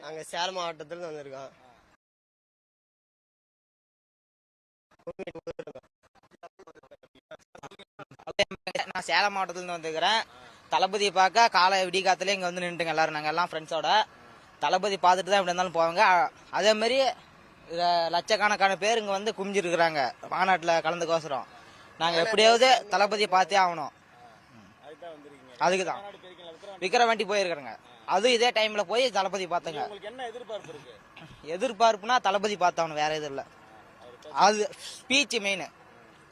நாங்க சேலம் மாவட்டத்துல வந்திருக்கோம். நான் சேலம் மாவட்டத்துல இருந்து வந்துக்கிறேன். தளபதியை பார்க்க காலை விடிகாத்துல இங்க வந்து நின்றுங்க எல்லாரும். நாங்க எல்லாம் ஃப்ரெண்ட்ஸோட தளபதி பார்த்துட்டு தான் எப்படி இருந்தாலும் போவாங்க. அதே மாதிரி லட்சக்கணக்கான பேர் இங்க வந்து குமிஞ்சிருக்கிறாங்க மாநாட்டில் கலந்துக்கோசரம். நாங்க எப்படியாவது தளபதியை பார்த்தே ஆகணும். அதுக்கு தான் விக்கிரவாண்டி போயிருக்கிறேங்க. அதுவும் இதே டைம்ல போய் தளபதி பார்த்தங்க. எதிர்பார்ப்புனா தளபதி பார்த்தாகணும், வேற எதுவும் இல்லை. அது ஸ்பீச் மெயின்.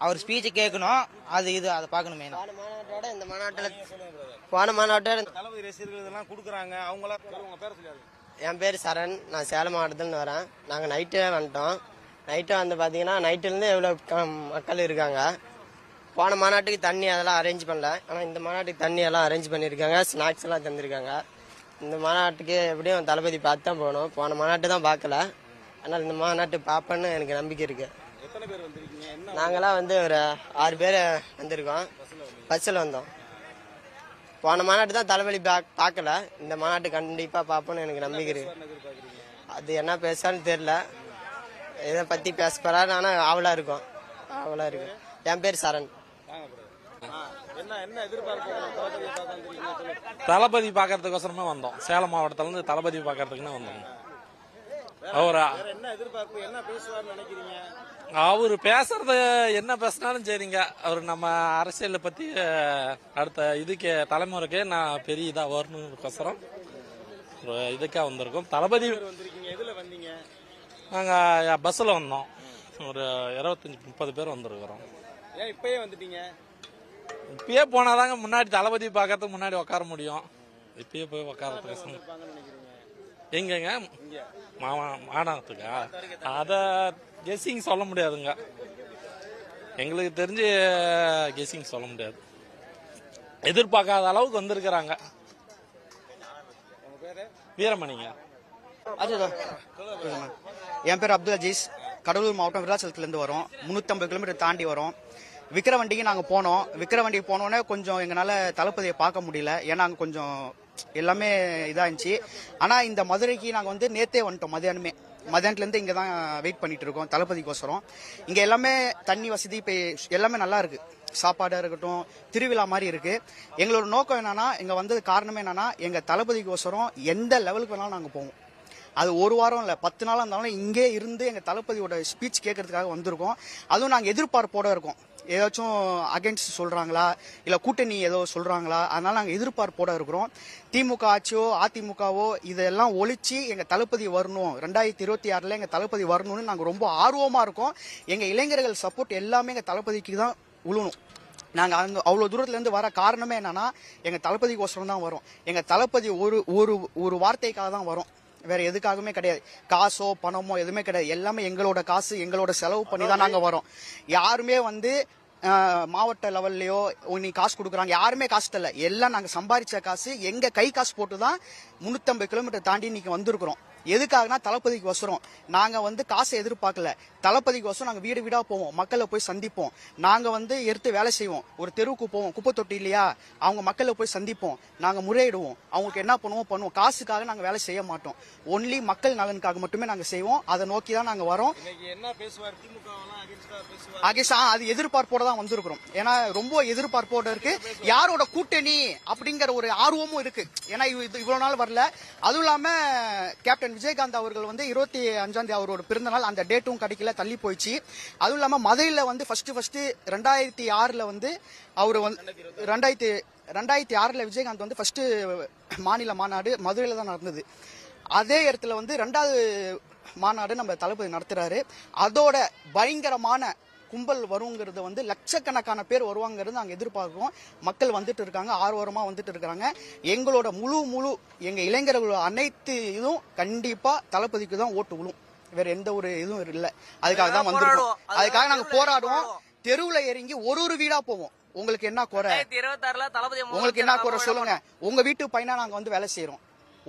அவர் ஸ்பீச் கேட்கணும். அது இது அதை பார்க்கணும் மெயின். மாநாட்டோட இந்த மாநாட்டில் போன மாநாட்டோட தளபதி ரசிகர்கள் இதெல்லாம் கொடுக்குறாங்க. அவங்கள பேர் சொல்லியாரு. என் பேர் சரண். நான் சேலம் மாவட்டத்துலேருந்து வரேன். நாங்கள் நைட்டு வந்துட்டோம். நைட்டு வந்து பார்த்தீங்கன்னா நைட்டுலேருந்து எவ்வளோ மக்கள் இருக்காங்க. போன மாநாட்டுக்கு தண்ணி அதெல்லாம் அரேஞ்ச் பண்ணல. ஆனால் இந்த மாநாட்டுக்கு தண்ணி எல்லாம் அரேஞ்ச் பண்ணியிருக்காங்க. ஸ்நாக்ஸ் எல்லாம் தந்திருக்காங்க. இந்த மாநாட்டுக்கு எப்படியும் தளபதி பார்த்து தான் போகணும். போன மாநாட்டு தான் பார்க்கல. ஆனால் இந்த மாநாட்டு பார்ப்பேன்னு எனக்கு நம்பிக்கை இருக்கு. நாங்களாம் வந்து ஒரு 6 பேர் வந்திருக்கோம். பஸ்ஸில் வந்தோம். போன மாநாட்டு தான் தளபதி பார்க்கல. இந்த மாநாட்டு கண்டிப்பாக பார்ப்போன்னு எனக்கு நம்பிக்கை இருக்கு. அது என்ன பேசான்னு தெரியல. இதை பற்றி பேச போறாரு. ஆனால் ஆவலாக இருக்கும். ஆவலாக இருக்கு. என் பேர் சரண். தளபதி பாக்கிறதுக்கோசரமே வந்தோம். சேலம் மாவட்டத்துல இருந்து தளபதி பாக்கிறதுக்குன்னு வந்தோம். அவரு பேசுறது என்ன பேசினாலும் சரிங்க. அவர் நம்ம அரசியலை பத்தி அடுத்த இதுக்கு தலைமுறைக்கு நான் பெரிய இதா வரணுக்கோசரம் இதுக்கா வந்திருக்கோம். தளபதி நாங்க பஸ்ல வந்தோம். ஒரு 25-30 பேர் வந்திருக்கிறோம். இப்பயே வந்துட்டீங்க? இப்பயே போனாதாங்க முன்னாடி தளபதி பாக்கிறதுக்கு முன்னாடி உட்கார முடியும். இப்பயே போய் உட்கார எங்கங்க மாநாட்டுக்கா? அத கெஸ்ஸிங் சொல்ல முடியாதுங்க. எங்களுக்கு தெரிஞ்சு கெஸ்ஸிங் சொல்ல முடியாது. எதிர்பார்க்காத அளவுக்கு வந்திருக்கிறாங்க. வீரமணிங்க. என் பேர் அப்துல் அஜீஸ். கடலூர் மாவட்டம் விருதாச்சலத்துலேருந்து வரோம். 350 கிலோமீட்டர் தாண்டி வரோம். விக்கிரவாண்டிக்கு நாங்கள் போனோம். விக்கிரவாண்டிக்கு போனோன்னே கொஞ்சம் எங்களால் தளபதியை பார்க்க முடியல. ஏன்னா அங்கே கொஞ்சம் எல்லாமே இதாகிடுச்சு. ஆனால் இந்த மதுரைக்கு நாங்கள் வந்து நேற்றே வந்துட்டோம். மதியானத்துலேருந்து இங்கே தான் வெயிட் பண்ணிட்டு இருக்கோம் தளபதிக்கோசரம். இங்கே எல்லாமே தண்ணி வசதி இப்போ எல்லாமே நல்லா இருக்கு. சாப்பாடாக இருக்கட்டும், திருவிழா மாதிரி இருக்கு. எங்களோட நோக்கம் என்னன்னா, இங்கே வந்தது காரணமே என்னன்னா, எங்கள் தளபதிக்கோசரம் எந்த லெவலுக்கு வேணாலும் நாங்கள் போவோம். அது ஒரு வாரம் இல்லை, 10 நாளாக இருந்தாலும் இங்கே இருந்து எங்கள் தளபதியோட ஸ்பீச் கேட்கறதுக்காக வந்திருக்கோம். அதுவும் நாங்கள் எதிர்பார்ப்போட இருக்கோம். ஏதாச்சும் அகென்ஸ்ட் சொல்றாங்களா, இல்லை கூட்டணி ஏதோ சொல்றாங்களா, அதனால நாங்கள் எதிர்பார்ப்போட இருக்கிறோம். திமுக ஆட்சியோ அதிமுகவோ இதெல்லாம் ஒழிச்சு எங்கள் தளபதி வரணும், 2026 எங்கள் தளபதி வரணும்னு நாங்கள் ரொம்ப ஆர்வமாக இருக்கோம். எங்கள் இளைஞர்கள் சப்போர்ட் எல்லாமே எங்கள் தளபதிக்கு தான் உழணும். நாங்கள் அவ்வளோ தூரத்துலேருந்து வர காரணமே என்னன்னா, எங்கள் தளபதிக்கோசரம் தான் வரோம். எங்கள் தளபதி ஒரு வார்த்தைக்காக தான் வரோம். வேற எதுக்காகவுமே கிடையாது. காசோ பணமோ எதுவுமே கிடையாது. எல்லாமே எங்களோட காசு, எங்களோட செலவு பண்ணி தான் நாங்கள் வரோம். யாருமே வந்து மாவட்ட லெவல்லையோ நீ காசு கொடுக்குறாங்க, யாருமே காசு தரல. எல்லாம் நாங்கள் சம்பாதிச்ச காசு, எங்க கை காசு போட்டு தான் 350 கிலோமீட்டர் தாண்டி இன்னைக்கு வந்திருக்கிறோம். எதுக்காகனா தளபதிக்கு வசரம். நாங்க வந்து காசை எதிர்பார்க்கல. தளபதிக்கு வசரம் நாங்க வீடு வீடா போவோம், மக்களை போய் சந்திப்போம். நாங்க வந்து எடுத்து வேலை செய்வோம். ஒரு தெருவுக்கு போவோம், குப்பை தொட்டி இல்லையா, அவங்க மக்களை போய் சந்திப்போம். நாங்க முறையிடுவோம். அவங்களுக்கு என்ன பண்ணுவோம். காசுக்காக நாங்க வேலை செய்ய மாட்டோம். ஒன்லி மக்கள் நலனுக்காக மட்டுமே நாங்க செய்வோம். அதை நோக்கி தான் நாங்க வரோம். அது எதிர்பார்ப்போட தான் வந்திருக்கிறோம். ஏன்னா ரொம்ப எதிர்பார்ப்போட இருக்கு. யாரோட கூட்டணி அப்படிங்கிற ஒரு ஆர்வமும் இருக்கு. ஏன்னா இவ்வளவு நாள் வரல. அதுவும் இல்லாம கேப்டன் விஜயகாந்த் அவர்கள் வந்து 25ஆம் தேதி அவரோட பிறந்த நாள். அந்த டேட்டும் கிடைக்கல, தள்ளி போயிடுச்சு. அதுவும் இல்லாம மதுரையில வந்து ஃபர்ஸ்ட் 2006 வந்து அவரு 2006 விஜயகாந்த் வந்து ஃபர்ஸ்ட் மாநில மாநாடு மதுரையில தான் நடந்தது. அதே இடத்துல வந்து 2வது மாநாடு நம்ம தளபதி நடத்துறாரு. அதோட பயங்கரமான கும்பல் வருங்கிறது வந்து லட்சக்கணக்கான பேர் வருவாங்கிறது நாங்கள் எதிர்பார்க்கிறோம். மக்கள் வந்துட்டு இருக்காங்க, ஆர்வமா வந்துட்டு இருக்காங்க. எங்களோட முழு எங்க இளைஞர்களோட அனைத்து இதுவும் கண்டிப்பா தளபதிக்கு தான் ஓட்டு விழும். வேற எந்த ஒரு இதுவும் இல்லை. அதுக்காக தான் வந்திருக்கோம். அதுக்காக நாங்க போராடுவோம். தெருவுல இறங்கி ஒரு வீடா போவோம். உங்களுக்கு என்ன குறை, உங்களுக்கு என்ன குறை சொல்லுங்க. உங்க வீட்டு பையனா நாங்க வந்து வேலை செய்யறோம்.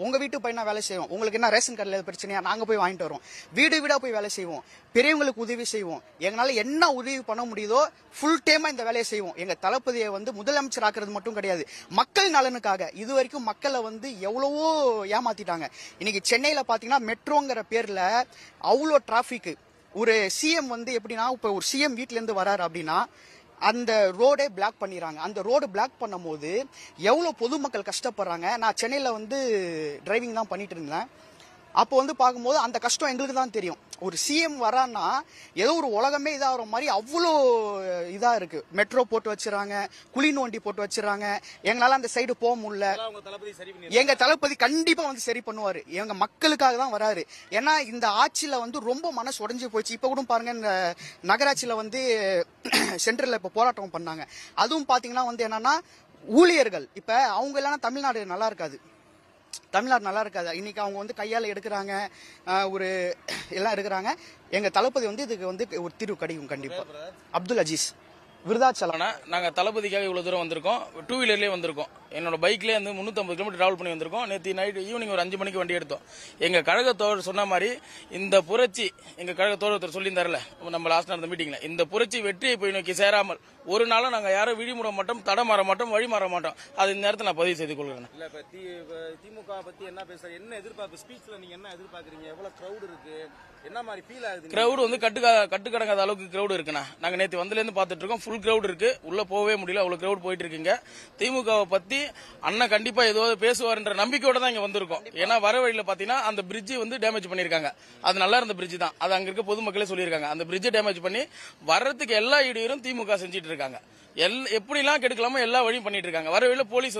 உங்க வீட்டு பையனா வேலை செய்வோம். உங்களுக்கு என்ன ரேஷன் கார்டில் பிரச்சனையா நாங்க போய் வாங்கிட்டு வரோம். வீடு வீடா போய் வேலை செய்வோம். பெரியவங்களுக்கு உதவி செய்வோம். எங்களால என்ன உதவி பண்ண முடியுதோ ஃபுல் டைமா இந்த வேலையை செய்வோம். எங்க தளபதியை முதலமைச்சர் ஆக்குறது மட்டும் கிடையாது, மக்கள் நலனுக்காக. இது வரைக்கும் மக்களை எவ்வளவோ ஏமாத்திட்டாங்க. இன்னைக்கு சென்னையில பாத்தீங்கன்னா மெட்ரோங்கிற பேர்ல அவ்வளோ டிராபிக். ஒரு சிஎம் எப்படின்னா, இப்ப ஒரு சிஎம் வீட்ல இருந்து வராரு அப்படின்னா அந்த ரோடே பிளாக் பண்ணிடுறாங்க. அந்த ரோடு பிளாக் பண்ணும் போது எவ்வளவு பொதுமக்கள் கஷ்டப்படுறாங்க. நான் சென்னையில டிரைவிங் தான் பண்ணிட்டு இருந்தேன். அப்போ பார்க்கும்போது அந்த கஷ்டம் எங்களுக்கு தான் தெரியும். ஒரு சிஎம் வரான்னா ஏதோ ஒரு உலகமே இதாகிற மாதிரி அவ்வளோ இதா இருக்கு. மெட்ரோ போட்டு வச்சிடறாங்க, குளின் வண்டி போட்டு வச்சிடறாங்க. எங்களால அந்த சைடு போக முடியல. எங்க தளபதி கண்டிப்பா சரி பண்ணுவாரு. எங்க மக்களுக்காக தான் வராரு. ஏன்னா இந்த ஆட்சியில ரொம்ப மனசு உடைஞ்சு போயிடுச்சு. இப்ப கூட பாருங்க, இந்த நகராட்சியில சென்ட்ரல்ல இப்ப போராட்டம் பண்ணாங்க. அதுவும் பாத்தீங்கன்னா என்னன்னா, ஊழியர்கள் இப்ப அவங்க இல்லைன்னா தமிழ்நாடு நல்லா இருக்காது. தமிழ்நாடு நல்லா இருக்காது. இன்னைக்கு அவங்க கையால எடுக்கிறாங்க, ஒரு எல்லாம் எடுக்கிறாங்க. எங்க தளபதி இதுக்கு ஒரு தீர்வு கிடைக்கும் கண்டிப்பா. அப்துல் அஜீஸ், விருதாச்சலம். நாங்க தளபதிக்காக இவ்வளவு தூரம் வந்திருக்கோம். டூ வீலர்லயே வந்திருக்கோம். என்னோட பைக்லேயே 350 கிலோமீட்டர் டிராவல் பண்ணி வந்திருக்கோம். நேற்று நைட் ஈவினிங் ஒரு 5 மணிக்கு வண்டி எடுத்தோம். எங்க கழகத்தோடு சொன்ன மாதிரி இந்த புரட்சி, எங்க கழகத்தோடு ஒருத்தர் சொல்லியிருந்தாருல நம்ம லாஸ்ட் நடந்த மீட்டிங்ல, இந்த புரட்சி வெற்றியை போய் நோக்கி சேராமல் ஒரு நாளும் நாங்க யாரும் விழிமுற மாட்டோம், தடம் மாற மாட்டோம், வழி மாற மாட்டோம். அது இந்த நேரத்தில் நான் பதிவு செய்து கொள்கிறேன். இல்ல இப்ப திமுக பத்தி என்ன பேசுற, என்ன எதிர்பார்ப்பு, ஸ்பீச்ல நீங்க என்ன எதிர்பார்க்கறீங்க, எவ்வளவு கிரௌட் இருக்கு, என்ன மாதிரி ஃபீல் ஆகுது? கிரௌட் கட்டுக்கடங்காத அளவுக்கு கிரௌட் இருக்குண்ணா. நாங்க நேற்று வந்ததுலேருந்து பார்த்துட்டு இருக்கோம். ஃபுல் கிரௌட் இருக்கு. உள்ள போகவே முடியல, அவ்வளவு கிரௌட் போயிட்டு இருக்கீங்க. திமுகவை பத்தி அண்ணன் கண்டிப்பா ஏதோ பேசுவார்ன்ற நம்பிக்கையோட தான் இங்க வந்திருக்கோம். ஏன்னா வர வழியில பாத்தீங்கன்னா அந்த பிரிட்ஜ் டேமேஜ் பண்ணிருக்காங்க. அது நல்லா இருந்த பிரிட்ஜ் தான். அது அங்க இருக்க பொதுமக்களே சொல்லியிருக்காங்க. அந்த பிரிட்ஜ் டேமேஜ் பண்ணி வர்றதுக்கு எல்லா இடையூறும் திமுக செஞ்சிட்டு இருக்காங்க. எப்படிலாம் கெடுக்கலாமோ எல்லா வழியும் பண்ணிட்டு இருக்காங்க. வர வழியில போலீஸ்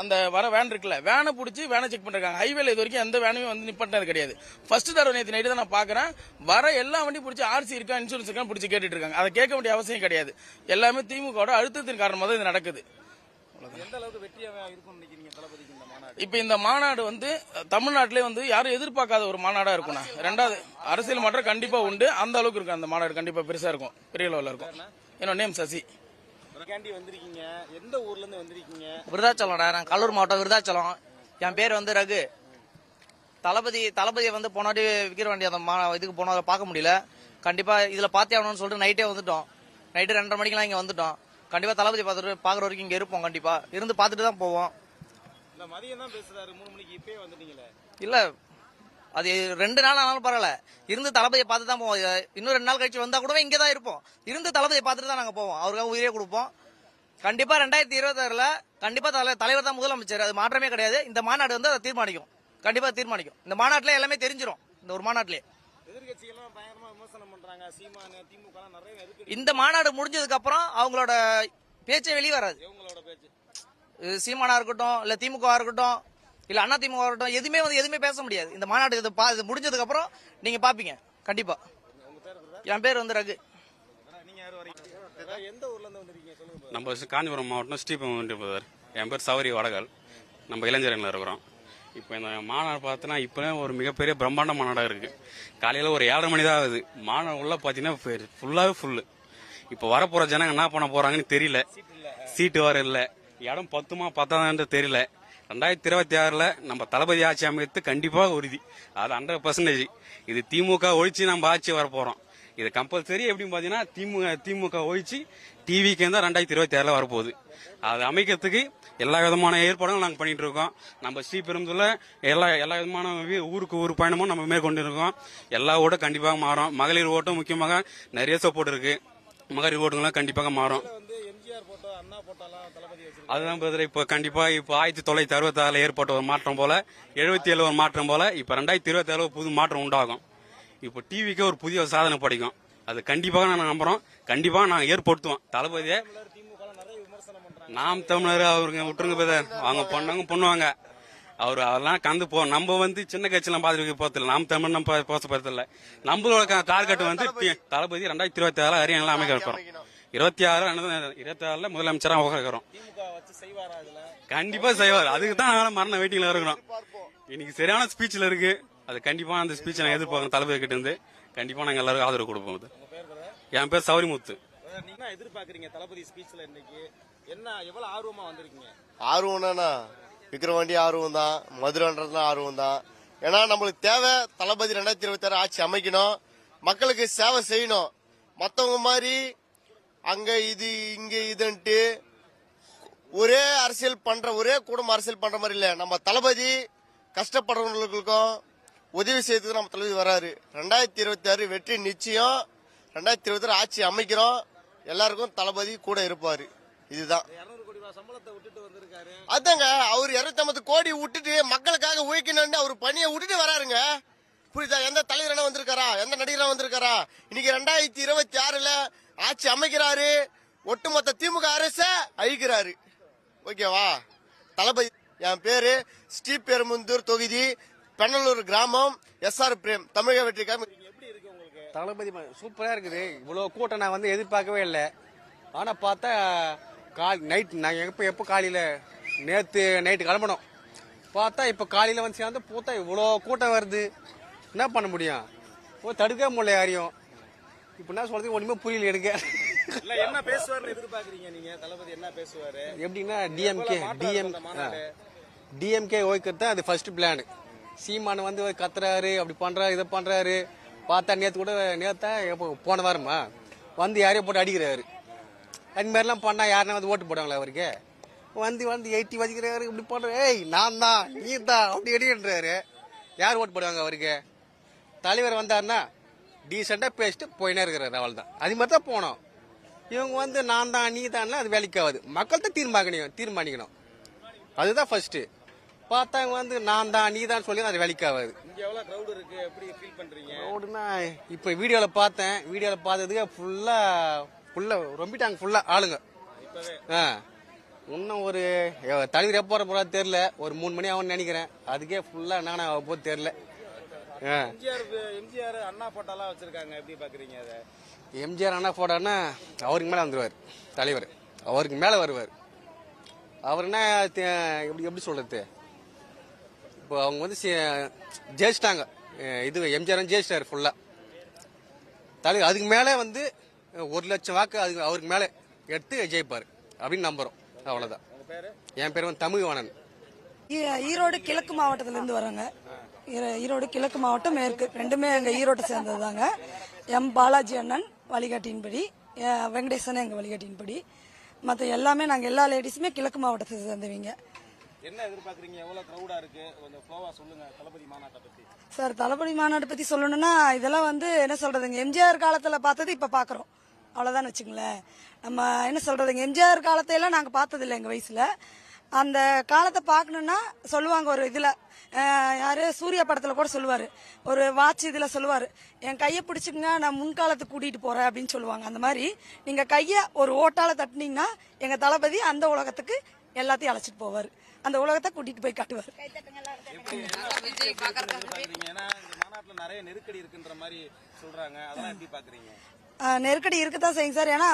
அந்த வர வேன் இருக்குல்ல, வேனை பிடிச்சி வேனை செக் பண்ணிருக்காங்க. ஹைவேல இது வரைக்கும் எந்த வேனுமே நிப்பட்டது கிடையாது. ஃபர்ஸ்ட் தடவை நேற்று நைட்டு தான் நான் பாக்குறேன். வர எல்லா வண்டி பிடிச்சி ஆர்சி இருக்கா, இன்சூரன்ஸ் இருக்கா பிடிச்சி கேட்டுட்டு இருக்காங்க. அதை கேட்க வேண்டிய அவசியம் கிடையாது. எல்லாமே திமுக அழுத்தத்தின் காரணமாக தான் இது நடக்குது. எந்த அளவுக்கு வெற்றியா இருக்கும் நினைக்கிறீங்க தளபதிக்கு இந்த மாநாடு? இப்ப இந்த மாநாடு தமிழ்நாட்டிலே யாரும் எதிர்பார்க்காத ஒரு மாநாடா இருக்கும். ரெண்டாவது அரசியல் மாற்றம் கண்டிப்பா உண்டு. அந்த அளவுக்கு இருக்கும். அந்த மாநாடு கண்டிப்பா பெருசா இருக்கும், பெரிய லெவலில் இருக்கும். என்னோட நேம் சசி. வந்திருக்கீங்க, எந்த ஊர்ல இருந்து வந்திருக்கீங்க? விருதாச்சலம். நான் கடலூர் மாவட்டம் விருதாச்சலம். என் பேர் ரகு. தளபதியை போனாடி விக்கிற வண்டி அந்த இதுக்கு போனதை பார்க்க முடியல. கண்டிப்பா இதுல பாத்தே ஆகணும்னு சொல்லிட்டு நைட்டே வந்துட்டோம். நைட்டு 2:30 மணிக்கெல்லாம் இங்க வந்துட்டோம். கண்டிப்பா தளபதி பாக்குற வரைக்கும் இங்க இருப்போம். கண்டிப்பா இருந்து பாத்துட்டு தான் போவோம். மதியம் தான் பேசுறாரு, 3 மணிக்கு இப்பயே வந்துட்டீங்களே? இல்ல, அது 2 நாள் ஆனாலும் பரவாயில்ல, இருந்து தளபதியை பார்த்து தான் போவோம். இன்னும் 2 நாள் கழிச்சு வந்தா கூட இங்கதான் இருப்போம். இருந்து தளபதியை பார்த்துட்டு தான் நாங்க போவோம். அவருக்காக உயிரே கொடுப்போம். கண்டிப்பா 2026ல கண்டிப்பா தலைவர் தான் முதலமைச்சர். அது மாற்றமே கிடையாது. இந்த மாநாடு அதை தீர்மானிக்கும். கண்டிப்பா தீர்மானிக்கும். இந்த மாநாட்டிலே எல்லாமே தெரிஞ்சிடும். இந்த ஒரு மாநாட்டிலே எதிர்கட்சியெல்லாம் பயங்கரமா விமர்சனம் பண்றாங்க. சீமான், திமுக நிறைய எதிர்க்கட்சி. இந்த மாநாடு முடிஞ்சதுக்கு அப்புறம் அவங்களோட பேச்சே வெளியே வராது. இவங்களோட பேச்சு, சீமானா இருக்கட்டும், இல்ல திமுக இருக்கட்டும், இல்ல அண்ணா திமுக இருக்கட்டும், எதுவுமே பேச முடியாது. இந்த மாநாடு இது முடிஞ்சதுக்கு அப்புறம் நீங்க பாப்பீங்க. கண்டிப்பா. என் பேர் ரகு. நீங்க யாரு வரீங்க? எந்த ஊர்ல இருந்து வந்திருக்கீங்க சொல்லுங்க. நம்ம காஞ்சிபுரம் மாவட்டம் ஸ்ரீபெரும்புதூர். என் பேர் சௌரி வடகல். நம்ம இளைஞர்கள் இருக்கிறோம். இப்போ இந்த மாநாடு பார்த்தோன்னா இப்போ ஒரு மிகப்பெரிய பிரம்மாண்ட மாநாடாக இருக்குது. காலையில் ஒரு 7:30 மணி தான் ஆகுது. மாநாடு உள்ள பார்த்தீங்கன்னா ஃபுல்லாகவே ஃபுல்லு. இப்போ வரப்போகிற ஜனங்க என்ன பண்ண போகிறாங்கன்னு தெரியல. சீட்டு வர இல்லை, இடம் பத்துமா பத்தாதான்னு தெரியல. 2026ல் நம்ம தளபதி ஆட்சி அமைத்து கண்டிப்பாக உறுதி. அது 100%. இது திமுக ஒழிச்சு நம்ம ஆட்சி வர போகிறோம். இது கம்பல்சரி. எப்படின்னு பார்த்தீங்கன்னா திமுக ஒழிச்சு டிவிக்கு தான் 2026ல் வரப்போகுது. அது அமைக்கிறதுக்கு எல்லா விதமான ஏற்பாடுகளும் நாங்கள் பண்ணிட்டு இருக்கோம். நம்ம ஸ்ரீபெரும்புதூர்ல எல்லா விதமான ஊருக்கு பயணமும் நம்ம மேற்கொண்டு இருக்கோம். எல்லா ஓட்டும் கண்டிப்பாக மாறும். மகளிர் ஓட்டும் முக்கியமாக நிறைய சப்போர்ட் இருக்கு. மகளிர் ஓட்டுங்களாம் கண்டிப்பாக மாறும். அதுதான் பிரதர். இப்போ கண்டிப்பா 1966 ஏற்பட்ட ஒரு மாற்றம் போல, 77 ஒரு மாற்றம் போல, இப்ப 2026 புது மாற்றம் உண்டாகும். இப்போ டிவிக்கு ஒரு புதிய சாதனை படிக்கும். அது கண்டிப்பாக நான் நம்புறோம். கண்டிப்பாக நாங்கள் ஏற்படுத்துவோம். தளபதியை நாம் தமிழர் அவருங்க விட்டுருங்க பிரதர். அவங்க பண்ணவங்க பண்ணுவாங்க. அவரு அதெல்லாம் கந்து நம்ம சின்ன கட்சியெல்லாம் பார்த்துட்டு போறதில்ல. நாம் தமிழ் நம்ம பேச போறதில்ல. நம்மளோட டார்கெட் தளபதி 2026 ஹரியானால அமைக்க வைக்கிறோம். 26ல முதலமைச்சராக உட்காக்கிறோம். கண்டிப்பா செய்வார். அதுக்கு தான் நாங்க மரண வெயிட்டிங்ல இருக்கிறோம். இன்னைக்கு சரியான ஸ்பீச்ல இருக்கு. அது கண்டிப்பா அந்த ஸ்பீச் நான் எதிர்பார்க்கணும். தளபதி கிட்ட இருந்து கண்டிப்பா நாங்க எல்லாருக்கும் ஆதரவு கொடுப்போம். என் பேர் சௌரிமுத்து. நீங்க எதிர்பார்க்கறீங்க தளபதி ஸ்பீச்ல இன்னைக்கு என்ன, எவ்வளவு ஆர்வமா வந்திருக்கீங்க? ஆர்வம்னா விக்கிரவாண்டி ஆர்வம் தான், மதுரைன்றதுல ஆர்வம் தான். ஏன்னா நம்மளுக்கு தேவை தளபதி 2026 ஆட்சி அமைக்கணும், மக்களுக்கு சேவை செய்யணும். மற்றவங்க மாதிரி அங்க இது இங்க இதுன்ட்டு ஒரே அரசியல் பண்ற, ஒரே குடும்ப அரசியல் பண்ற மாதிரி இல்ல. நம்ம தளபதி கஷ்டப்படுறவங்களுக்கும் உதவி செய்யறதுக்கு நம்ம தளபதி வராரு. 2026 வெற்றி நிச்சயம். 2026 ஆட்சி அமைக்கிறோம். எல்லாருக்கும் தளபதி கூட இருப்பாரு. இதுதான். 200 கோடி ரூபாய் சம்பளத்தை விட்டுட்டு வந்திருக்காரு. அதாங்க அவர் 250 கோடி விட்டுட்டு மக்களுக்காக உழைக்கணும்னு அவர் பணியை விட்டுட்டு வராருங்க. புரியுதா? எந்த தலைவரான வந்திருக்காரா, எந்த நடிகரா வந்திருக்காரா? இன்னைக்கு 2026ல ஆட்சி அமைக்கிறாரு. ஒட்டுமொத்த திமுக அரச அழிக்கிறாரு. ஓகேவா? தளபதி. என் பேரு ஸ்ரீபெரும்புதூர் தொகுதி, பெண்ணலூர் கிராமம், SR பிரேம், தமிழக வெற்றிக்காக. தளபதி சூப்பரா இருக்குது. இவ்வளவு கூட்டம் நான் வந்து எதிர்பார்க்கவே இல்லை. ஆனா பார்த்தா நைட் நாங்க எப்போ காலையில நேத்து நைட்டு கிளம்பணும், பார்த்தா இப்ப காலையில வந்து சேர்ந்து பார்த்தா இவ்வளோ கூட்டம் வருது. என்ன பண்ண முடியும்? தடுக்க முடியல யாரையும். இப்ப என்ன சொல்றது ஒண்ணுமே புரியல எனக்கு. இல்ல என்ன பேசுவாருன்னு எதிர்பார்க்கறீங்க நீங்க? தளபதி என்ன பேசுவாரு? எப்படின்னா டிஎம்கே ஓய்க்கிறது அது ஃபர்ஸ்ட் பிளான். சீமானு வந்து கத்துறாரு, அப்படி பண்றாரு, இதை பண்றாரு. பார்த்தா நேத்தா போன வாரமா வந்து யாரையும் போட்டு அடிக்கிறாரு. அது மாதிரிலாம் பண்ணா யாருன்னா வந்து ஓட்டு போடுவாங்களா அவருக்கு? வந்து 80 வச்சுக்கிறாரு, இப்படி பண்ற. ஏய் நான் தான், நீ தான், அப்படி அடிக்கிறாரு. யார் ஓட்டு போடுவாங்க அவருக்கு? தலைவர் வந்தாருன்னா டீசெண்டா பேசிட்டு போயினே இருக்கிறாரு, அவள் தான். அது மாதிரி தான் போனோம். இவங்க வந்து நான் தான் நீ தான், அது வேலைக்கு ஆகுது. மக்கள் தான் தீர்மானிக்கணும். அதுதான் ஃபர்ஸ்ட். பார்த்தா இவங்க வந்து நான் தான் நீ தான் சொல்லி அது வேலைக்கு ஆகாது. இங்க எவ்வளவு கிரவுட் இருக்கு, எப்படி ஃபீல் பண்றீங்க? கிரவுட்னா இப்ப வீடியோல பார்த்ததுக்கு ஃபுல்லா ரொம்பிட்டாங்க ஃபுல்லா ஆளுங்க. இன்னும் ஒரு தலைவர் எப்போ வர போறா தெரியல. ஒரு 3 மணி ஆகும்னு நினைக்கிறேன். அதுக்கே ஃபுல்லா நானா போது தெரியல. எம்ஜிஆர் அண்ணா போட்டோலாம் வச்சிருக்காங்க, எப்படி பாக்குறீங்க அதை? எம்ஜிஆர் அண்ணா போட்டோன்னா அவருக்கு மேல வந்துருவார் தலைவர். அவருக்கு மேல வருவார். அவருன்னா எப்படி சொல்றது, இப்போ அவங்க வந்து ஜெயிச்சிட்டாங்க. இது எம்ஜிஆர் ஜெயிச்சிட்டாரு ஃபுல்லா. தலைவர் அதுக்கு மேல வந்து 1 லட்சம் வாக்கு அதுக்கு அவருக்கு மேல எடுத்து ஜெயிப்பாரு அப்படின்னு நம்புறோம். அவ்வளவுதான். என் பேர் வந்து தமிழ்வாணன். ஈரோடு கிழக்கு மாவட்டத்துல இருந்து வராங்க. ஈரோடு கிழக்கு மாவட்டம், மேற்கு ரெண்டுமே எங்க ஈரோட்டை சேர்ந்தது தாங்க. எம் பாலாஜி அண்ணன் வழிகாட்டின்படி, வெங்கடேசன் எங்க வழிகாட்டின்படி, மற்ற எல்லாமே நாங்க எல்லா லேடிஸுமே கிழக்கு மாவட்டத்தை சேர்ந்தவங்க. என்ன எதிர்பார்க்கறீங்க? எவ்வளவு கிரவுடா இருக்கு? கொஞ்சம் ஃப்ளோவா சொல்லுங்க தளபதி மாநாட்டை பத்தி. சார், தளபதி மாநாட்டை பத்தி சொல்லணும்னா இதெல்லாம் வந்து என்ன சொல்றதுங்க, எம்ஜிஆர் காலத்துல பார்த்தது இப்ப பாக்குறோம், அவ்வளவுதான் வச்சுங்களேன். நம்ம என்ன சொல்றதுங்க, எம்ஜிஆர் காலத்தையெல்லாம் நாங்க பார்த்தது இல்லை எங்க வயசுல. அந்த காலத்தை பார்க்கணும்னா சொல்லுவாங்க ஒரு இதுல, யாரு சூர்யா படத்துல கூட சொல்லுவாரு, ஒரு வாட்ச் இதுல சொல்லுவாரு, என் கையை பிடிச்சுங்க நான் முன்காலத்துக்கு கூட்டிட்டு போறேன் அப்படின்னு சொல்லுவாங்க. அந்த மாதிரி நீங்க கைய ஒரு ஓட்டால தட்டினீங்கன்னா எங்க தளபதி அந்த உலகத்துக்கு எல்லாத்தையும் அழைச்சிட்டு போவாரு, அந்த உலகத்தை கூட்டிட்டு போய் காட்டுவாரு. மாநாட்டுல நிறைய நெருக்கடி இருக்குன்ற மாதிரி சொல்றாங்க, அதெல்லாம் எப்படி பாக்குறீங்க? நெருக்கடி இருக்கத்தான் செய்யுங்க சார். ஏன்னா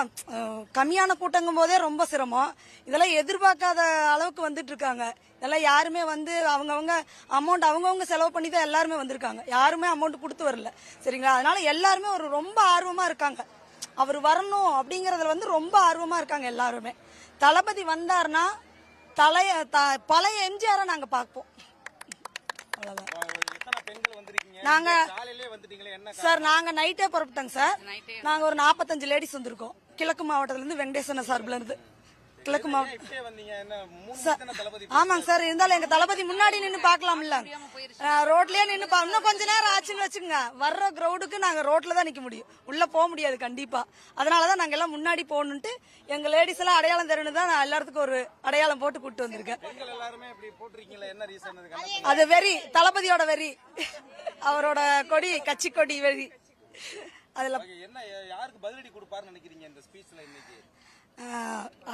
கம்மியான கூட்டங்கும் போதே ரொம்ப சிரமம். இதெல்லாம் எதிர்பார்க்காத அளவுக்கு வந்துட்டு இருக்காங்க. இதெல்லாம் யாருமே வந்து அவங்கவுங்க அமௌண்ட் அவங்கவுங்க செலவு பண்ணி தான் எல்லாருமே வந்திருக்காங்க. யாருமே அமௌண்ட் கொடுத்து வரல, சரிங்களா? அதனால எல்லாருமே ஒரு ரொம்ப ஆர்வமா இருக்காங்க. அவர் வரணும் அப்படிங்கறதுல வந்து ரொம்ப ஆர்வமா இருக்காங்க எல்லாருமே. தளபதி வந்தாருன்னா பழைய எம்ஜிஆரை நாங்க பார்ப்போம். நாங்க சார் நாங்க நைட்டே புறப்பட்டோங்க சார். நாங்க ஒரு 45 லேடிஸ் வந்திருக்கோம் கிழக்கு மாவட்டத்துல இருந்து, வெங்கடேசன் சார்பில் இருந்து கிழக்கு மாவட்டம் சார். ஆமாங்க சார், இருந்தாலும் எங்க தளபதி முன்னாடி நின்று பாக்கலாம்ல, ரோட்லயே நின்று இன்னும் கொஞ்ச நேரம் ஆச்சுன்னு வச்சுங்க. வர்ற கிரௌடுக்கு நாங்க ரோட்ல தான் நிக்க முடியும், உள்ள போக முடியாது கண்டிப்பா. அதனாலதான் நாங்க எல்லாம் முன்னாடி போகணும்ட்டு எங்க லேடிஸ் எல்லாம் அடையாளம் தரணும் தான் நான் எல்லாத்துக்கும் ஒரு அடையாளம் போட்டு கூட்டு வந்திருக்கேன். அது வெறி, தளபதியோட வெறி, அவரோட கொடி, கட்சி கொடி வெறி. அதுல என்ன யாருக்கு பதிலடி கொடுப்பாருன்னு நினைக்கிறீங்க இந்த ஸ்பீச்ல இன்னைக்கு?